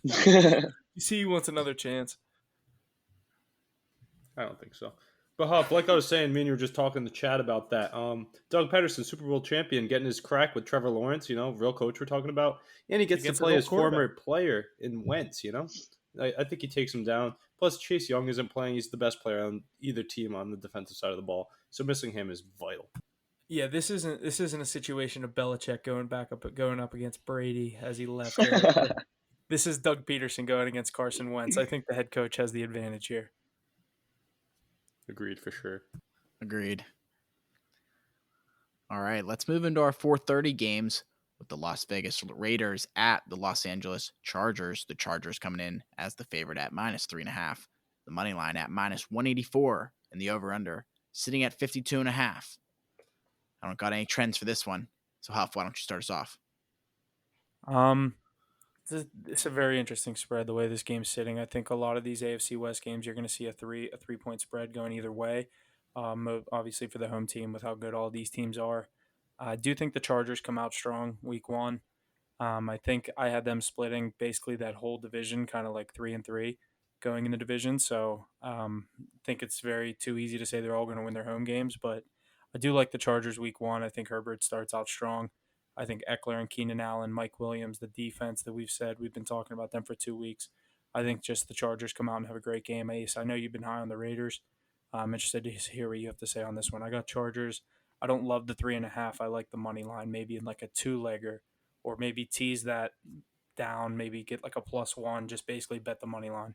You see, he wants another chance. I don't think so. But Huff, like I was saying, me and you were just talking in the chat about that. Doug Peterson, Super Bowl champion, getting his crack with Trevor Lawrence, real coach we're talking about. And he gets to play his former player in Wentz, I think he takes him down. Plus, Chase Young isn't playing. He's the best player on either team on the defensive side of the ball. So missing him is vital. Yeah, this isn't a situation of Belichick going up against Brady as he left. This is Doug Peterson going against Carson Wentz. I think the head coach has the advantage here. Agreed, for sure. Agreed. All right, let's move into our 4:30 games with the Las Vegas Raiders at the Los Angeles Chargers. The Chargers coming in as the favorite at -3.5. The money line at -184, and the over/under sitting at 52.5. I don't got any trends for this one, so Huff, why don't you start us off? It's a very interesting spread the way this game's sitting. I think a lot of these AFC West games you're going to see a 3-point spread going either way. Obviously for the home team with how good all these teams are. I do think the Chargers come out strong week one. I think I had them splitting basically that whole division, kind of like 3-3 going in the division. So I think it's too easy to say they're all going to win their home games, but I do like the Chargers week one. I think Herbert starts out strong. I think Eckler and Keenan Allen, Mike Williams, the defense that we've been talking about them for 2 weeks. I think just the Chargers come out and have a great game. Ace, I know you've been high on the Raiders. I'm interested to hear what you have to say on this one. I got Chargers. I don't love the 3.5. I like the money line, maybe in like a 2-legger, or maybe tease that down, maybe get like a +1, just basically bet the money line.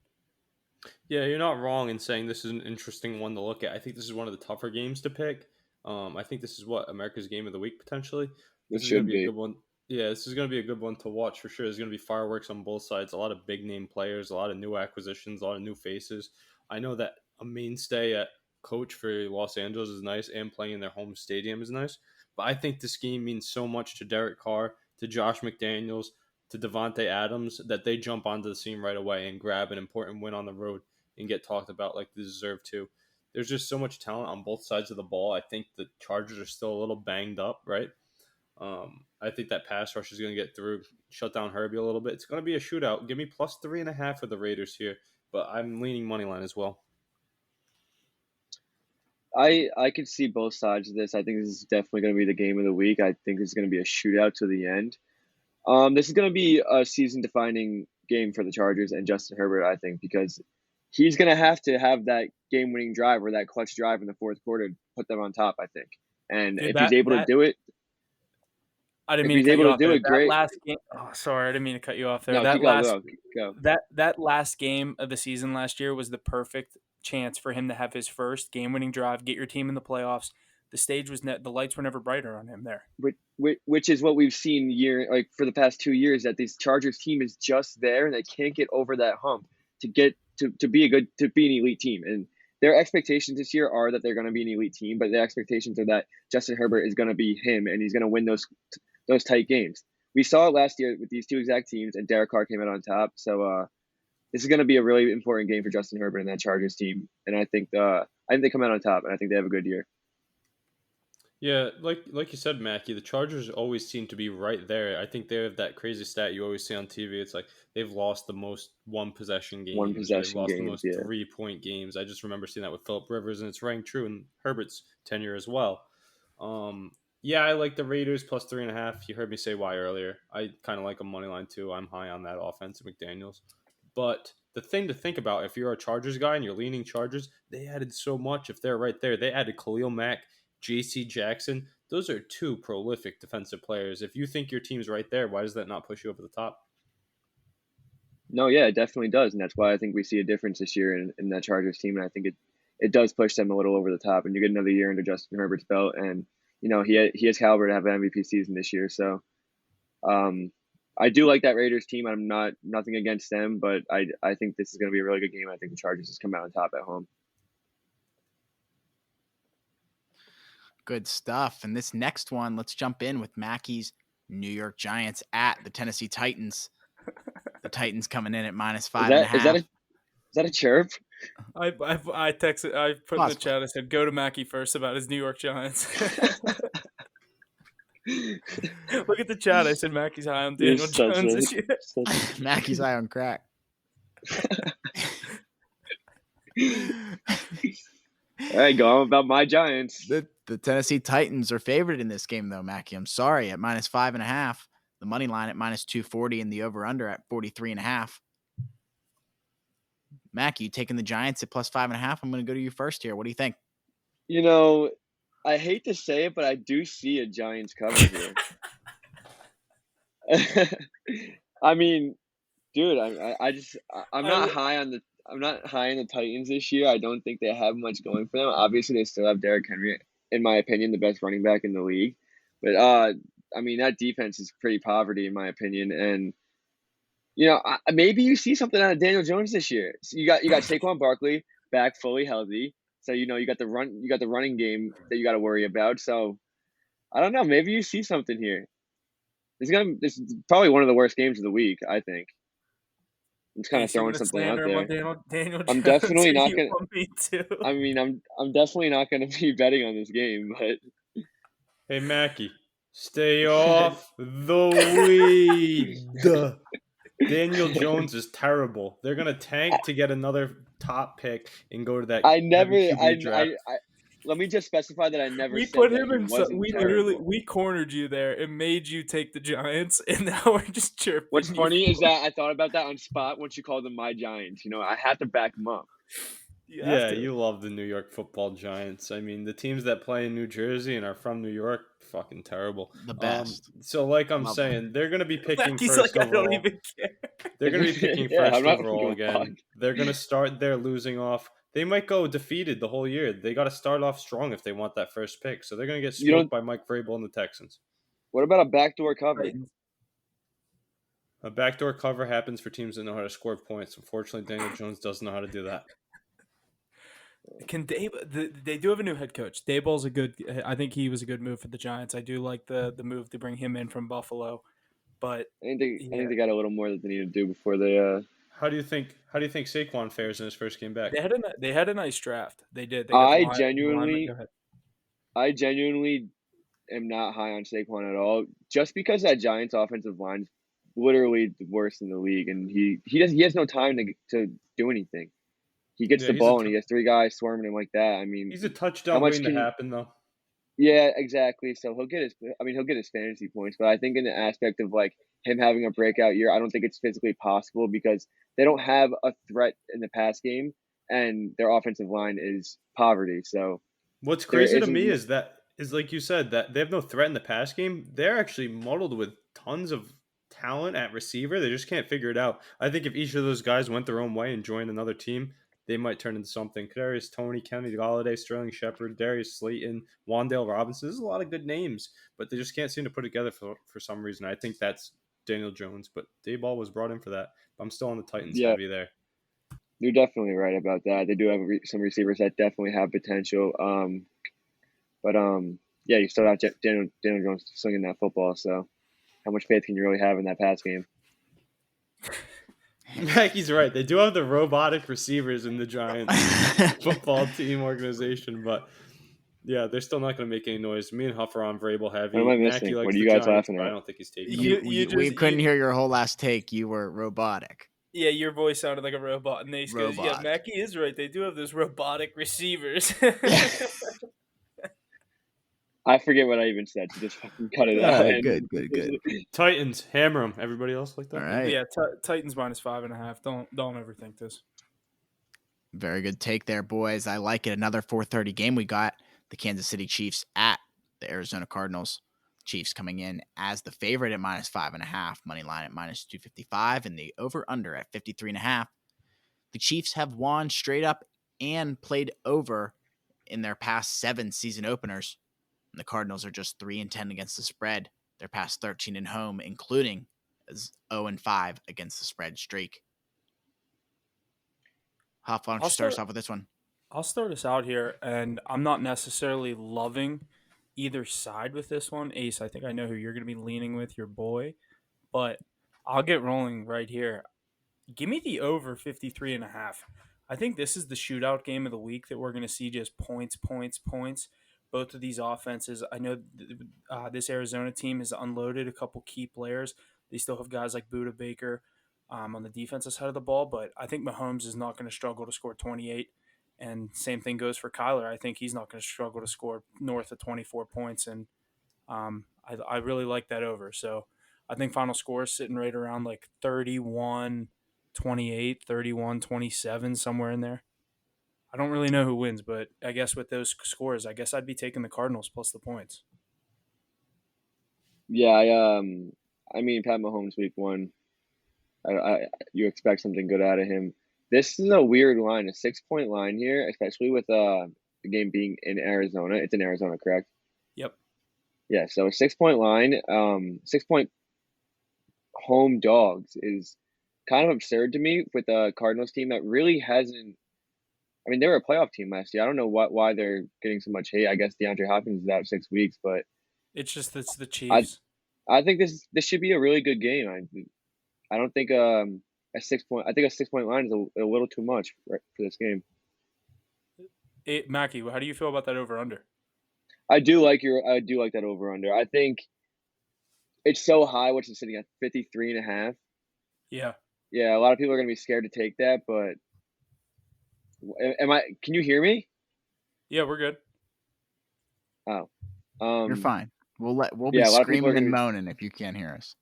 Yeah, you're not wrong in saying this is an interesting one to look at. I think this is one of the tougher games to pick. I think this is America's game of the week potentially. This should be a good one. Yeah, this is going to be a good one to watch for sure. There's going to be fireworks on both sides. A lot of big name players, a lot of new acquisitions, a lot of new faces. I know that a mainstay at coach for Los Angeles is nice, and playing in their home stadium is nice. But I think this game means so much to Derek Carr, to Josh McDaniels, to Devontae Adams that they jump onto the scene right away and grab an important win on the road and get talked about like they deserve to. There's just so much talent on both sides of the ball. I think the Chargers are still a little banged up, right? I think that pass rush is going to get through, shut down Herbie a little bit. It's going to be a shootout. Give me +3.5 for the Raiders here, but I'm leaning money line as well. I could see both sides of this. I think this is definitely going to be the game of the week. I think it's going to be a shootout to the end. This is going to be a season-defining game for the Chargers and Justin Herbert, I think, because he's going to have that game-winning drive or that clutch drive in the fourth quarter to put them on top, I think. And if he's able to do it, I didn't mean to cut you off there. Great. Last game. Oh, sorry, I didn't mean to cut you off there. No, go. That last game of the season last year was the perfect chance for him to have his first game-winning drive, get your team in the playoffs, the lights were never brighter on him there. Which is what we've seen for the past 2 years, that this Chargers team is just there and they can't get over that hump to get to be an elite team. And their expectations this year are that they're going to be an elite team, but the expectations are that Justin Herbert is going to be him and he's going to win those tight games. We saw it last year with these two exact teams, and Derek Carr came out on top. So this is going to be a really important game for Justin Herbert and that Chargers team. And I think they come out on top, and I think they have a good year. Yeah, like you said, Mackie, the Chargers always seem to be right there. I think they have that crazy stat you always see on TV. It's like they've lost the most one-possession games. They've lost the most 3-point games. I just remember seeing that with Phillip Rivers, and it's rang true in Herbert's tenure as well. Yeah, I like the Raiders plus 3.5. You heard me say why earlier. I kind of like a money line too. I'm high on that offense, McDaniels. But the thing to think about, if you're a Chargers guy and you're leaning Chargers, they added so much. If they're right there, they added Khalil Mack, J.C. Jackson. Those are two prolific defensive players. If you think your team's right there, why does that not push you over the top? No, yeah, it definitely does. And that's why I think we see a difference this year in that Chargers team. And I think it does push them a little over the top. And you get another year under Justin Herbert's belt. And, he has caliber to have an MVP season this year. So I do like that Raiders team. I'm nothing against them, but I think this is going to be a really good game. I think the Chargers just come out on top at home. Good stuff. And this next one, let's jump in with Mackey's New York Giants at the Tennessee Titans. The Titans coming in at minus 5.5. Is that a chirp? I texted. I put in the chat. I said, "Go to Mackey first about his New York Giants." Look at the chat. I said Mackey's high on Daniel Jones this year. Mackey's high on crack. All right, go on about my Giants. The Tennessee Titans are favored in this game, though, Mackey. I'm sorry, at minus 5.5. The money line at minus 240 and the over-under at 43.5. Mackey, you taking the Giants at plus 5.5? I'm going to go to you first here. What do you think? I hate to say it, but I do see a Giants cover here. I mean, dude, I'm not high on the Titans this year. I don't think they have much going for them. Obviously, they still have Derrick Henry, in my opinion, the best running back in the league. But that defense is pretty poverty, in my opinion. And maybe you see something out of Daniel Jones this year. So you got Saquon Barkley back fully healthy. So you got the running game that you got to worry about. So I don't know. Maybe you see something here. This is probably one of the worst games of the week, I think. I'm just kind of throwing something out there. Daniel I'm definitely not gonna. I mean, I'm definitely not gonna be betting on this game, but. Hey, Mackie, stay off the weed. Daniel Jones is terrible. They're gonna tank to get another top pick and go to that. Let me just specify that I never. We put him in. We cornered you there and made you take the Giants, and now we're just chirping. What's funny is that I thought about that on spot once you called them my Giants. I had to back them up. You love the New York Football Giants. I mean, the teams that play in New Jersey and are from New York, fucking terrible. The best. So, like I'm saying, they're going to be picking first overall. I don't even care. They're going to be picking first overall again. Fuck. They're going to start their losing off. They might go defeated the whole year. They got to start off strong if they want that first pick. So they're going to get smoked by Mike Vrabel and the Texans. What about a backdoor cover? A backdoor cover happens for teams that know how to score points. Unfortunately, Daniel Jones doesn't know how to do that. They do have a new head coach. Daboll's I think he was a good move for the Giants. I do like the move to bring him in from Buffalo, but I think they got a little more that they need to do before they. How do you think Saquon fares in his first game back? They had a nice draft. They did. I genuinely am not high on Saquon at all, just because that Giants offensive line is literally the worst in the league, and he has no time to do anything. He gets the ball and he has three guys swarming him like that. I mean, he's a touchdown waiting to happen, though. Yeah, exactly. So he'll get his fantasy points, but I think in the aspect of like him having a breakout year, I don't think it's physically possible because they don't have a threat in the pass game, and their offensive line is poverty. So what's crazy to me is like you said, that they have no threat in the pass game. They're actually muddled with tons of talent at receiver. They just can't figure it out. I think if each of those guys went their own way and joined another team, they might turn into something. Kadarius Toney, Kenny Golladay, Sterling Shepard, Darius Slayton, Wan'Dale Robinson. There's a lot of good names, but they just can't seem to put it together for some reason. I think that's Daniel Jones, but Dayball was brought in for that. I'm still on the Titans heavy there. You're definitely right about that. They do have some receivers that definitely have potential. But you still have Daniel Jones swinging that football. So, how much faith can you really have in that pass game? Mackey's right. They do have the robotic receivers in the Giants football team organization, but yeah, they're still not going to make any noise. Me and Huff are on Vrabel heavy. What am I missing? What are you guys laughing at? I don't think he's taking we couldn't hear your whole last take. You were robotic. Yeah, your voice sounded like a robot. And Nace goes, yeah, Mackey is right. They do have those robotic receivers. I forget what I even said, so just fucking cut it out. Good. Titans, hammer them. Everybody else like that? All right. Yeah, Titans minus 5.5. Don't overthink this. Very good take there, boys. I like it. Another 4:30 game we got. The Kansas City Chiefs at the Arizona Cardinals. Chiefs coming in as the favorite at minus 5.5, money line at minus 255, and the over-under at 53.5. The Chiefs have won straight up and played over in their past 7 season openers. And the Cardinals are just 3-10 against the spread. They're past 13 at home, including 0-5 against the spread streak. Huff, why don't you start us off with this one? I'll start us out here, and I'm not necessarily loving either side with this one. Ace, I think I know who you're going to be leaning with, your boy, but I'll get rolling right here. Give me the over 53.5. I think this is the shootout game of the week that we're going to see just points. Both of these offenses, I know this Arizona team has unloaded a couple key players. They still have guys like Budda Baker on the defensive side of the ball, but I think Mahomes is not going to struggle to score 28. And same thing goes for Kyler. I think he's not going to struggle to score north of 24 points. And I really like that over. So I think final score is sitting right around like 31-28, 31-27, somewhere in there. I don't really know who wins, but I guess with those scores, I guess I'd be taking the Cardinals plus the points. Yeah, I mean, Pat Mahomes week 1, you expect something good out of him. This is a weird line, a 6-point line here, especially with the game being in Arizona. It's in Arizona, correct? Yep. Yeah, so a 6-point line, 6-point home dogs is kind of absurd to me with the Cardinals team that really hasn't. I mean, they were a playoff team last year. I don't know why they're getting so much hate. I guess DeAndre Hopkins is out 6 weeks, but it's the Chiefs. I think this should be a really good game. I don't think a 6-point line is a little too much for this game. Mackie, how do you feel about that over under? I do like that over under. I think it's so high, which is sitting at 53.5. Yeah. Yeah, a lot of people are gonna be scared to take that, but can you hear me? Yeah, we're good. Oh. You're fine. We'll be screaming and moaning if you can't hear us.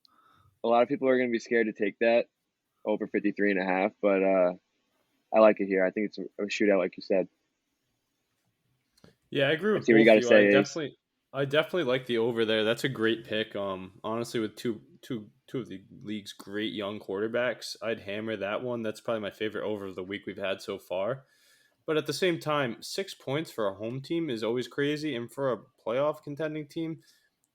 A lot of people are going to be scared to take that over 53.5, but I like it here. I think it's a shootout, like you said. Yeah, I agree with see what you got to say. I definitely like the over there. That's a great pick. Honestly, with two of the league's great young quarterbacks, I'd hammer that one. That's probably my favorite over of the week we've had so far. But at the same time, 6 points for a home team is always crazy, and for a playoff contending team,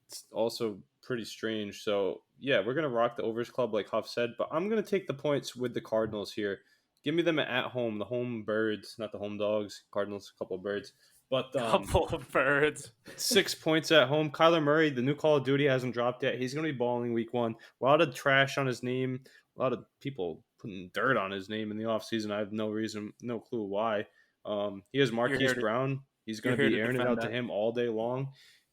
it's also pretty strange. So yeah, we're gonna rock the overs club like Huff said, but I'm gonna take the points with the Cardinals here. Give me them at home, the home birds, not the home dogs. Cardinals, a couple of birds. But couple of birds. 6 points at home. Kyler Murray, the new Call of Duty hasn't dropped yet. He's going to be balling week 1. A lot of trash on his name. A lot of people putting dirt on his name in the offseason. I have no clue why. He has Marquise Brown. He's going to be airing it out to him all day long.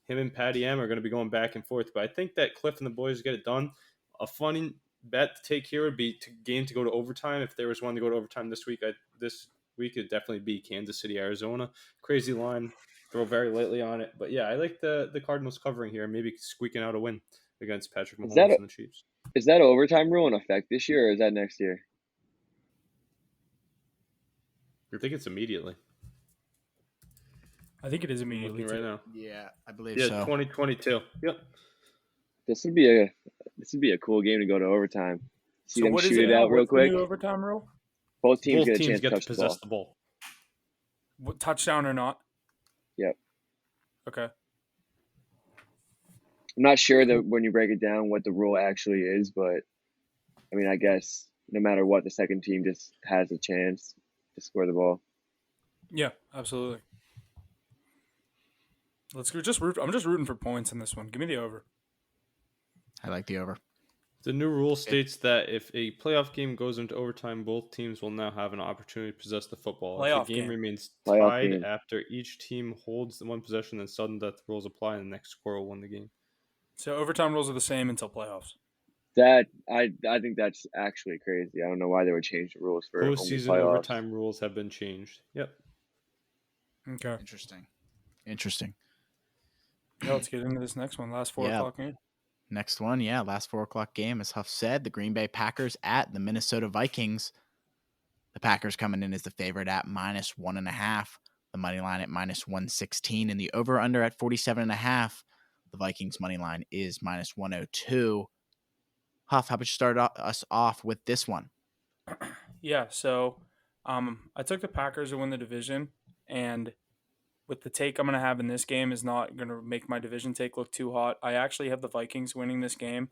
Him and Patty M are going to be going back and forth. But I think that Cliff and the boys get it done. A funny bet to take here would be to go to overtime. If there was one to go to overtime this week, it'd definitely be Kansas City, Arizona. Crazy line. Throw very lightly on it. But yeah, I like the Cardinals covering here, maybe squeaking out a win against Patrick Mahomes and the Chiefs. Is that overtime rule in effect this year, or is that next year? I think it's immediately. I think it is immediately right now. Yeah, I believe so. Yeah, 2022. Yep. This would be a cool game to go to overtime. See so them what shoot is it out real quick. New overtime rule? Both teams Both get a teams chance get to to touch the possess ball. the ball. What, touchdown or not? Yep. Okay. I'm not sure that when you break it down what the rule actually is, but I mean, I guess no matter what, the second team just has a chance to score the ball. Yeah, absolutely. Let's go. I'm just rooting for points in this one. Give me the over. I like the over. The new rule states that if a playoff game goes into overtime, both teams will now have an opportunity to possess the football. If Playoff the game game. remains Playoff tied game. after each team holds the one possession, then sudden death rules apply, and the next score will win the game. So overtime rules are the same until playoffs. That I think that's actually crazy. I don't know why they would change the rules for only Postseason playoffs. overtime rules have been changed. Yep. Okay. Interesting. Yeah, let's get into this next one. Last 4 o'clock game. Next one, last 4 o'clock game, as Huff said, the Green Bay Packers at the Minnesota Vikings. The Packers coming in as the favorite at -1.5. The money line at -116, and the over/under at 47.5. The Vikings money line is -102. Huff, how about you start us off with this one? Yeah, so I took the Packers to win the division, and with the take I'm going to have in this game is not going to make my division take look too hot. I actually have the Vikings winning this game.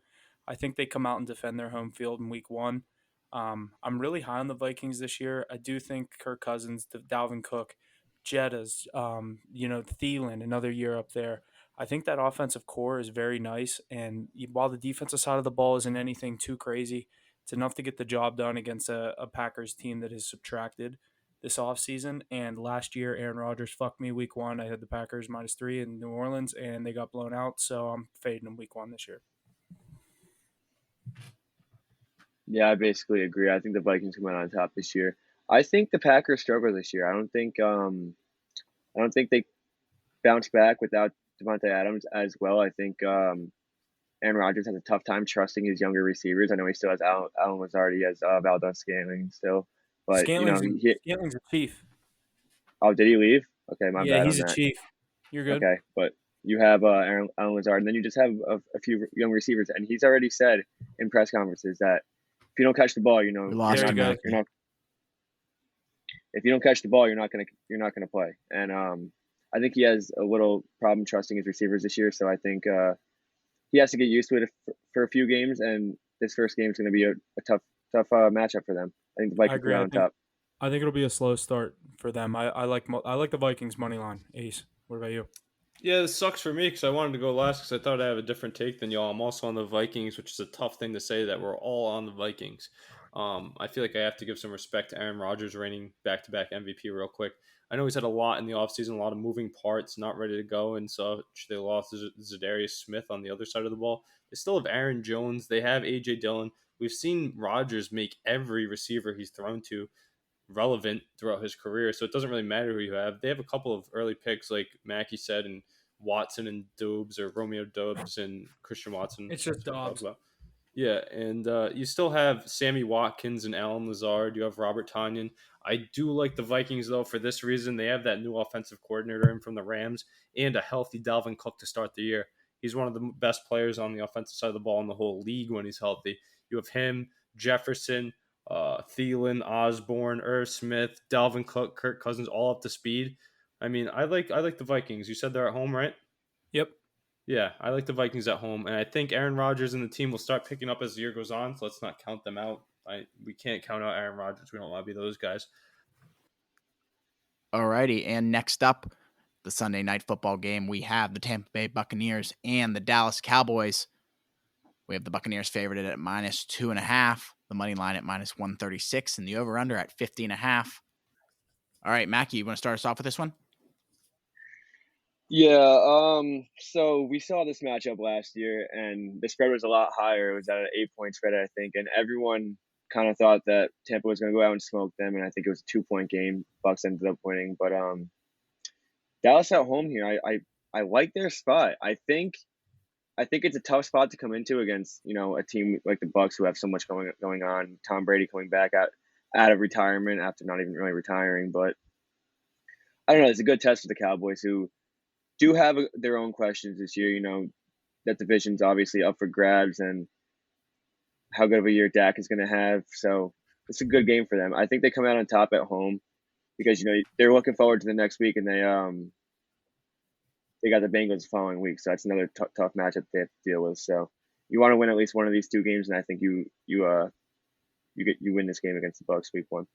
I think they come out and defend their home field in week 1. I'm really high on the Vikings this year. I do think Kirk Cousins, Dalvin Cook, Jettas, Thielen, another year up there. I think that offensive core is very nice, and while the defensive side of the ball isn't anything too crazy, it's enough to get the job done against a Packers team that is subtracted this offseason. And last year, Aaron Rodgers fucked me week 1. I had the Packers -3 in New Orleans, and they got blown out, so I'm fading them week 1 this year. Yeah, I basically agree. I think the Vikings come out on top this year. I think the Packers struggle this year. I don't think they bounce back without Devontae Adams as well. I think Aaron Rodgers has a tough time trusting his younger receivers. I know he still has Allen Lazard, he has Valdes-Scantling still, but Scantling's a Chief. Oh, did he leave? Okay, my bad. He's on a that. Chief. You're good. Okay, but you have Allen Lazard, and then you just have a few young receivers, and he's already said in press conferences that if you don't catch the ball, We lost There him, you go. Mackie. you're not. If you don't catch the ball, you're not gonna play. And I think he has a little problem trusting his receivers this year. So I think he has to get used to it for a few games. And this first game is going to be a tough matchup for them. I think the Vikings agree. are on top. I think it'll be a slow start for them. I like the Vikings money line. Ace, what about you? Yeah, this sucks for me because I wanted to go last because I thought I have a different take than y'all. I'm also on the Vikings, which is a tough thing to say that we're all on the Vikings. I feel like I have to give some respect to Aaron Rodgers reigning back-to-back MVP real quick. I know he's had a lot in the offseason, a lot of moving parts, not ready to go, and so they lost Zadarius Smith on the other side of the ball. They still have Aaron Jones. They have A.J. Dillon. We've seen Rodgers make every receiver he's thrown to relevant throughout his career, so it doesn't really matter who you have. They have a couple of early picks, like Mackie said, and Watson and Dobbs, or Romeo Dobbs and Christian Watson. It's just Dobbs. Yeah, and you still have Sammy Watkins and Allen Lazard. You have Robert Tonyan. I do like the Vikings, though, for this reason. They have that new offensive coordinator in from the Rams and a healthy Dalvin Cook to start the year. He's one of the best players on the offensive side of the ball in the whole league when he's healthy. You have him, Jefferson, Thielen, Osborne, Irv Smith, Dalvin Cook, Kirk Cousins, all up to speed. I mean, I like the Vikings. You said they're at home, right? Yep. Yeah, I like the Vikings at home, and I think Aaron Rodgers and the team will start picking up as the year goes on. So let's not count them out. We can't count out Aaron Rodgers. We don't want to be those guys. Alrighty, and next up, the Sunday night football game, we have the Tampa Bay Buccaneers and the Dallas Cowboys. We have the Buccaneers favored at -2.5, the money line at -136, and the over/under at 50.5. All right, Mackie, you want to start us off with this one? Yeah, so we saw this matchup last year, and the spread was a lot higher. It was at an 8-point spread, I think, and everyone kind of thought that Tampa was going to go out and smoke them, and I think it was a 2-point game. Bucs ended up winning, but Dallas at home here, I like their spot. I think it's a tough spot to come into against, a team like the Bucs who have so much going on. Tom Brady coming back out of retirement after not even really retiring, but I don't know. It's a good test for the Cowboys, who do have their own questions this year. That division's obviously up for grabs, and how good of a year Dak is going to have. So it's a good game for them. I think they come out on top at home because they're looking forward to the next week, and they got the Bengals the following week, so that's another tough matchup they have to deal with. So you want to win at least one of these two games, and I think you win this game against the Bucs week 1.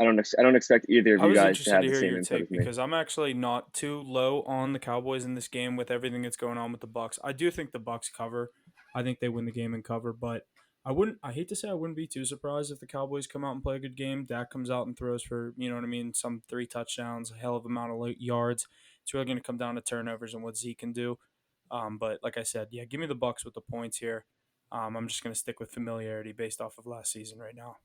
I don't expect either of I you was guys to interested have to the hear same your input take as me. because I'm actually not too low on the Cowboys in this game with everything that's going on with the Bucs. I do think the Bucs cover. I think they win the game and cover, but I hate to say I wouldn't be too surprised if the Cowboys come out and play a good game. Dak comes out and throws for, some 3 touchdowns, a hell of amount of yards. It's really going to come down to turnovers and what Zeke can do. But like I said, yeah, give me the Bucs with the points here. I'm just going to stick with familiarity based off of last season right now.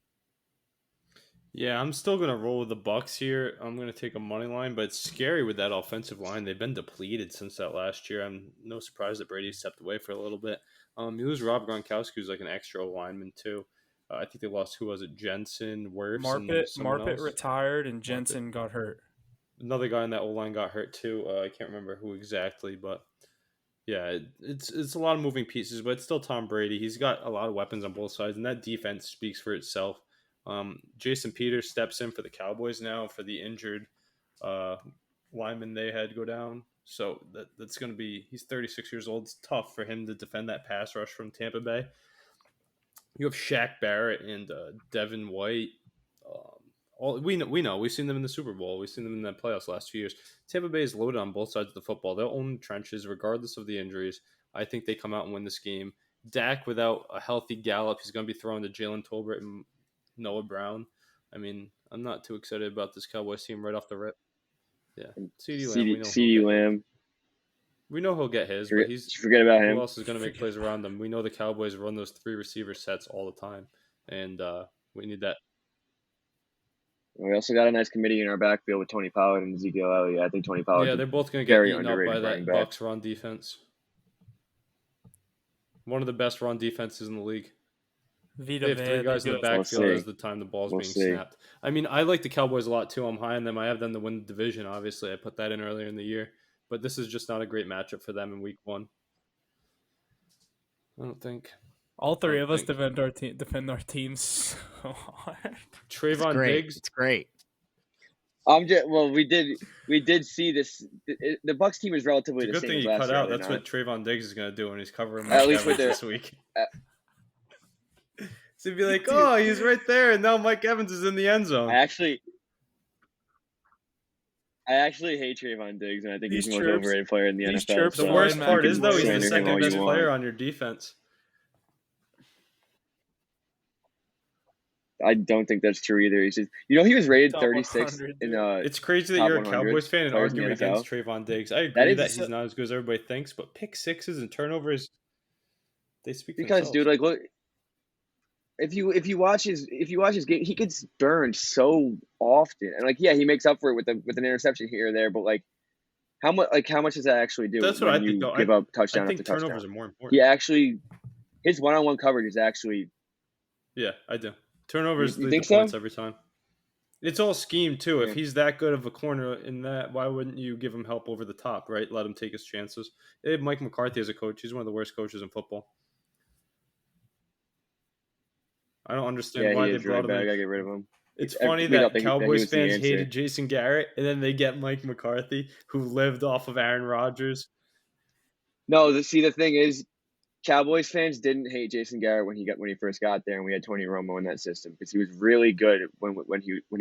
Yeah, I'm still gonna roll with the Bucs here. I'm gonna take a money line, but it's scary with that offensive line. They've been depleted since that last year. I'm no surprise that Brady stepped away for a little bit. You lose Rob Gronkowski, who's like an extra lineman too. I think they lost, who was it? Jensen, Wirfs, and someone Marpet else. retired and Jensen got hurt. Another guy in that O-line got hurt too. I can't remember who exactly, but yeah, it's a lot of moving pieces, but it's still Tom Brady. He's got a lot of weapons on both sides, and that defense speaks for itself. Jason Peters steps in for the Cowboys now for the injured lineman they had go down. So that's going to be, he's 36 years old. It's tough for him to defend that pass rush from Tampa Bay. You have Shaq Barrett and Devin White. We know. We've seen them in the Super Bowl. We've seen them in the playoffs last few years. Tampa Bay is loaded on both sides of the football. They'll own trenches regardless of the injuries. I think they come out and win this game. Dak without a healthy Gallup, he's going to be throwing to Jalen Tolbert and Noah Brown. I mean, I'm not too excited about this Cowboys team right off the rip. Yeah, CeeDee Lamb. We know he'll get his, but forget about him. Who else is going to make plays around them? We know the Cowboys run those 3 receiver sets all the time, and we need that. We also got a nice committee in our backfield with Tony Pollard and Ezekiel Elliott. I think Tony Pollard. Yeah, they're both going to get eaten up by that Bucs run defense. One of the best run defenses in the league. They have 3 guys in the backfield as the time the ball's being snapped. I mean, I like the Cowboys a lot too. I'm high on them. I have them to win the division. Obviously, I put that in earlier in the year, but this is just not a great matchup for them in Week 1. I don't think. All 3 of us defend our teams so hard. Trayvon Diggs, it's great. We did see this. The Bucs team is relatively the same. Good thing you cut out. That's what Trayvon Diggs is going to do when he's covering Mike Evans this week. So he'd be like, "Oh, he's right there," and now Mike Evans is in the end zone. I actually hate Trayvon Diggs, and I think he's the most overrated player in the NFL. The worst part is though, he's the second best player on your defense. I don't think that's true either. He's just, he was rated 36 in It's crazy that you're a Cowboys fan and arguing against Trayvon Diggs. I agree that he's not as good as everybody thinks, but pick sixes and turnovers, they speak for themselves. Dude, like, look, if you watch his game, he gets burned so often, and like, yeah, he makes up for it with an interception here or there, but like, how much does that actually do? That's what I think. Give up touchdown after touchdown. Turnovers are more important. His one-on-one coverage is actually. Yeah, I do. Turnovers lead the points every time. It's all scheme too. Yeah. If he's that good of a corner in that, why wouldn't you give him help over the top, right? Let him take his chances. They have Mike McCarthy as a coach. He's one of the worst coaches in football. I don't understand why they brought him in. I gotta get rid of him. It's funny that Cowboys fans hated Jason Garrett, and then they get Mike McCarthy, who lived off of Aaron Rodgers. No, the thing is, Cowboys fans didn't hate Jason Garrett when he first got there, and we had Tony Romo in that system because he was really good when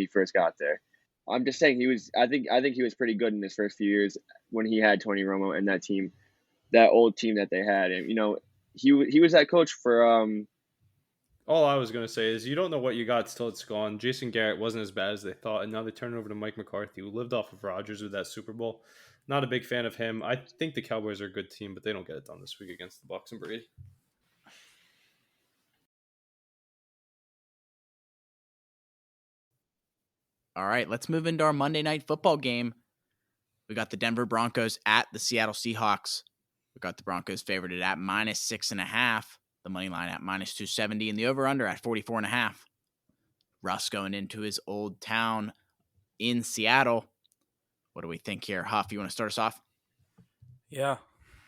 he first got there. I'm just saying he was. I think he was pretty good in his first few years when he had Tony Romo and that team, that old team that they had, and he was that coach for. All I was going to say is you don't know what you got till it's gone. Jason Garrett wasn't as bad as they thought, and now they turn it over to Mike McCarthy, who lived off of Rodgers with that Super Bowl. Not a big fan of him. I think the Cowboys are a good team, but they don't get it done this week against the Bucs and Brady. All right, let's move into our Monday Night Football game. We got the Denver Broncos at the Seattle Seahawks. We got the Broncos favored at -6.5. The money line at -270 and the over-under at 44.5. Russ going into his old town in Seattle. What do we think here? Huff, you want to start us off? Yeah.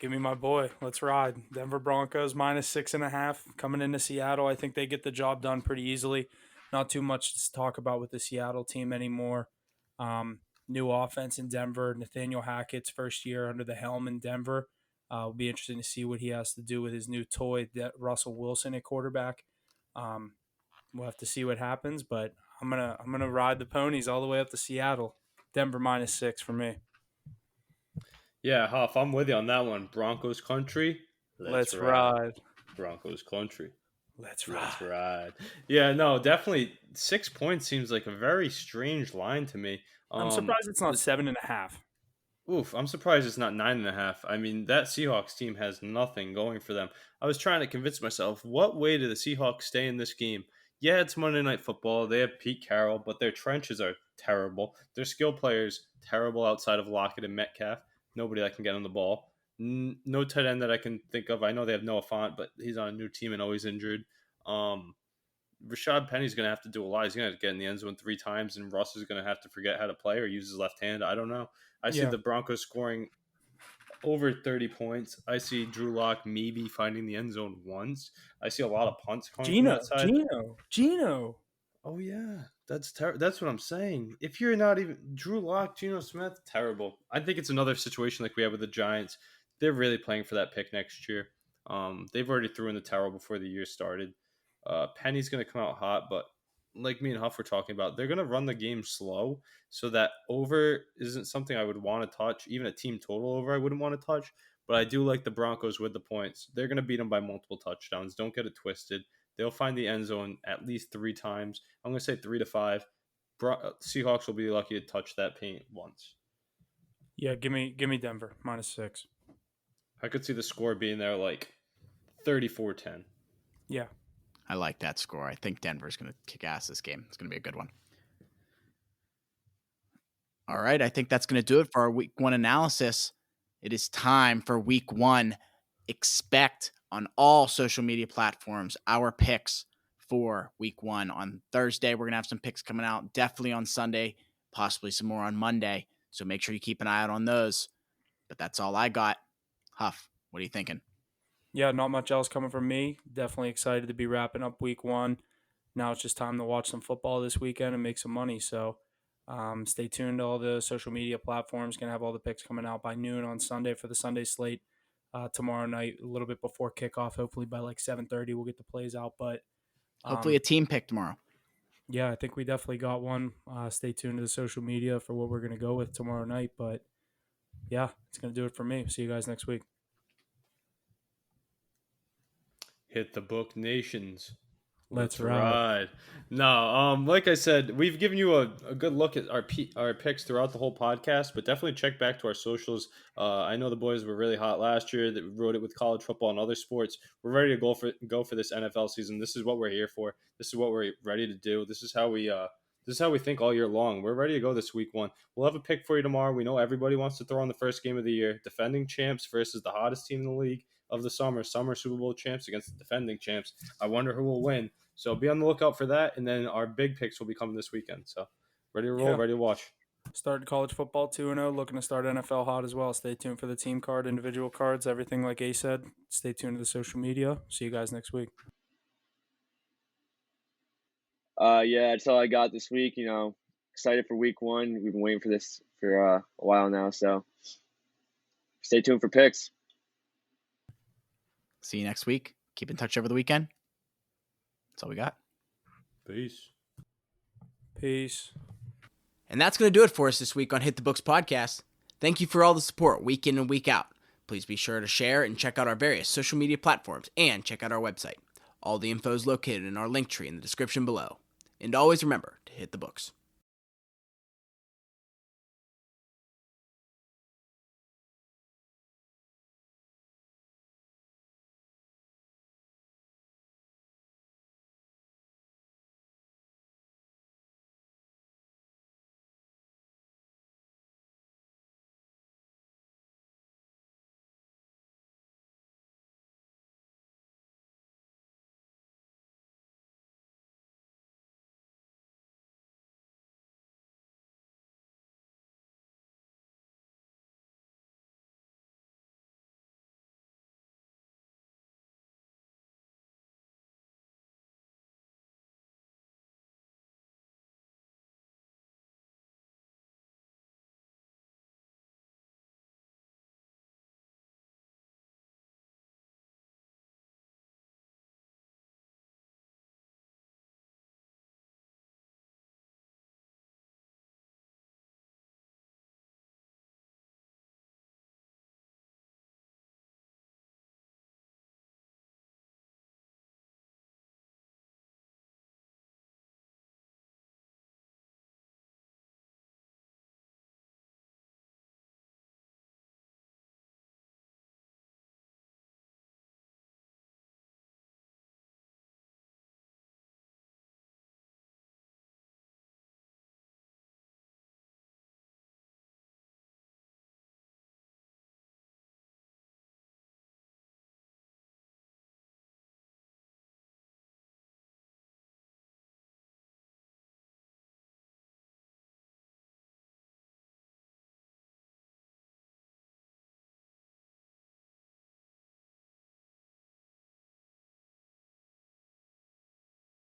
Give me my boy. Let's ride. Denver Broncos -6.5 coming into Seattle. I think they get the job done pretty easily. Not too much to talk about with the Seattle team anymore. New offense in Denver. Nathaniel Hackett's first year under the helm in Denver. It'll be interesting to see what he has to do with his new toy, Russell Wilson at quarterback. We'll have to see what happens, but I'm gonna ride the ponies all the way up to Seattle. Denver -6 for me. Yeah, Huff, I'm with you on that one. Broncos country. Let's ride. Broncos country. Let's ride. Let's ride. Yeah, no, definitely 6 points seems like a very strange line to me. I'm surprised it's not 7.5. Oof, I'm surprised it's not 9.5. I mean, that Seahawks team has nothing going for them. I was trying to convince myself, what way do the Seahawks stay in this game? Yeah, it's Monday Night Football. They have Pete Carroll, but their trenches are terrible. Their skill players, terrible outside of Lockett and Metcalf. Nobody that can get on the ball. No tight end that I can think of. I know they have Noah Fant, but he's on a new team and always injured. Rashad Penny's going to have to do a lot. He's going to get in the end zone 3 times, and Russ is going to have to forget how to play or use his left hand. I don't know. I see the Broncos scoring over 30 points. I see Drew Lock maybe finding the end zone once. I see a lot of punts coming from that side. Geno. Oh, yeah. That's what I'm saying. If you're not even Drew Lock, Geno Smith, terrible. I think it's another situation like we have with the Giants. They're really playing for that pick next year. They've already threw in the towel before the year started. Penny's going to come out hot, but like me and Huff were talking about, they're going to run the game slow so that over isn't something I would want to touch. Even a team total over I wouldn't want to touch, but I do like the Broncos with the points. They're going to beat them by multiple touchdowns. Don't get it twisted. They'll find the end zone at least 3 times. I'm going to say 3 to 5. Seahawks will be lucky to touch that paint once. Yeah, give me Denver -6. I could see the score being there like 34-10. Yeah. I like that score. I think Denver's going to kick ass this game. It's going to be a good one. All right, I think that's going to do it for our week 1 analysis. It is time for week 1. Expect on all social media platforms our picks for week 1. On Thursday, we're going to have some picks coming out. Definitely on Sunday, possibly some more on Monday. So make sure you keep an eye out on those. But that's all I got. Huff, what are you thinking? Yeah, not much else coming from me. Definitely excited to be wrapping up week 1. Now it's just time to watch some football this weekend and make some money. So stay tuned to all the social media platforms. Going to have all the picks coming out by noon on Sunday for the Sunday slate. Tomorrow night, a little bit before kickoff. Hopefully by like 7:30 we'll get the plays out. But hopefully a team pick tomorrow. Yeah, I think we definitely got one. Stay tuned to the social media for what we're going to go with tomorrow night. But yeah, it's going to do it for me. See you guys next week. Hit the book, nations. Let's ride. No, like I said, we've given you a good look at our picks throughout the whole podcast, but definitely check back to our socials. I know the boys were really hot last year. That wrote it with college football and other sports. We're ready to go for this NFL season. This is what we're here for. This is what we're ready to do. This is how we think all year long. We're ready to go this week 1. We'll have a pick for you tomorrow. We know everybody wants to throw on the first game of the year. Defending champs versus the hottest team in the league of the summer Super Bowl champs against the defending champs. I wonder who will win. So be on the lookout for that. And then our big picks will be coming this weekend. So ready to roll, ready to watch. Started college football 2-0, looking to start NFL hot as well. Stay tuned for the team card, individual cards, everything like Ace said. Stay tuned to the social media. See you guys next week. Yeah, that's all I got this week. Excited for week 1. We've been waiting for this for a while now. So stay tuned for picks. See you next week. Keep in touch over the weekend. That's all we got. Peace. And that's going to do it for us this week on Hit the Books podcast. Thank you for all the support week in and week out. Please be sure to share and check out our various social media platforms and check out our website. All the info is located in our link tree in the description below. And always remember to hit the books.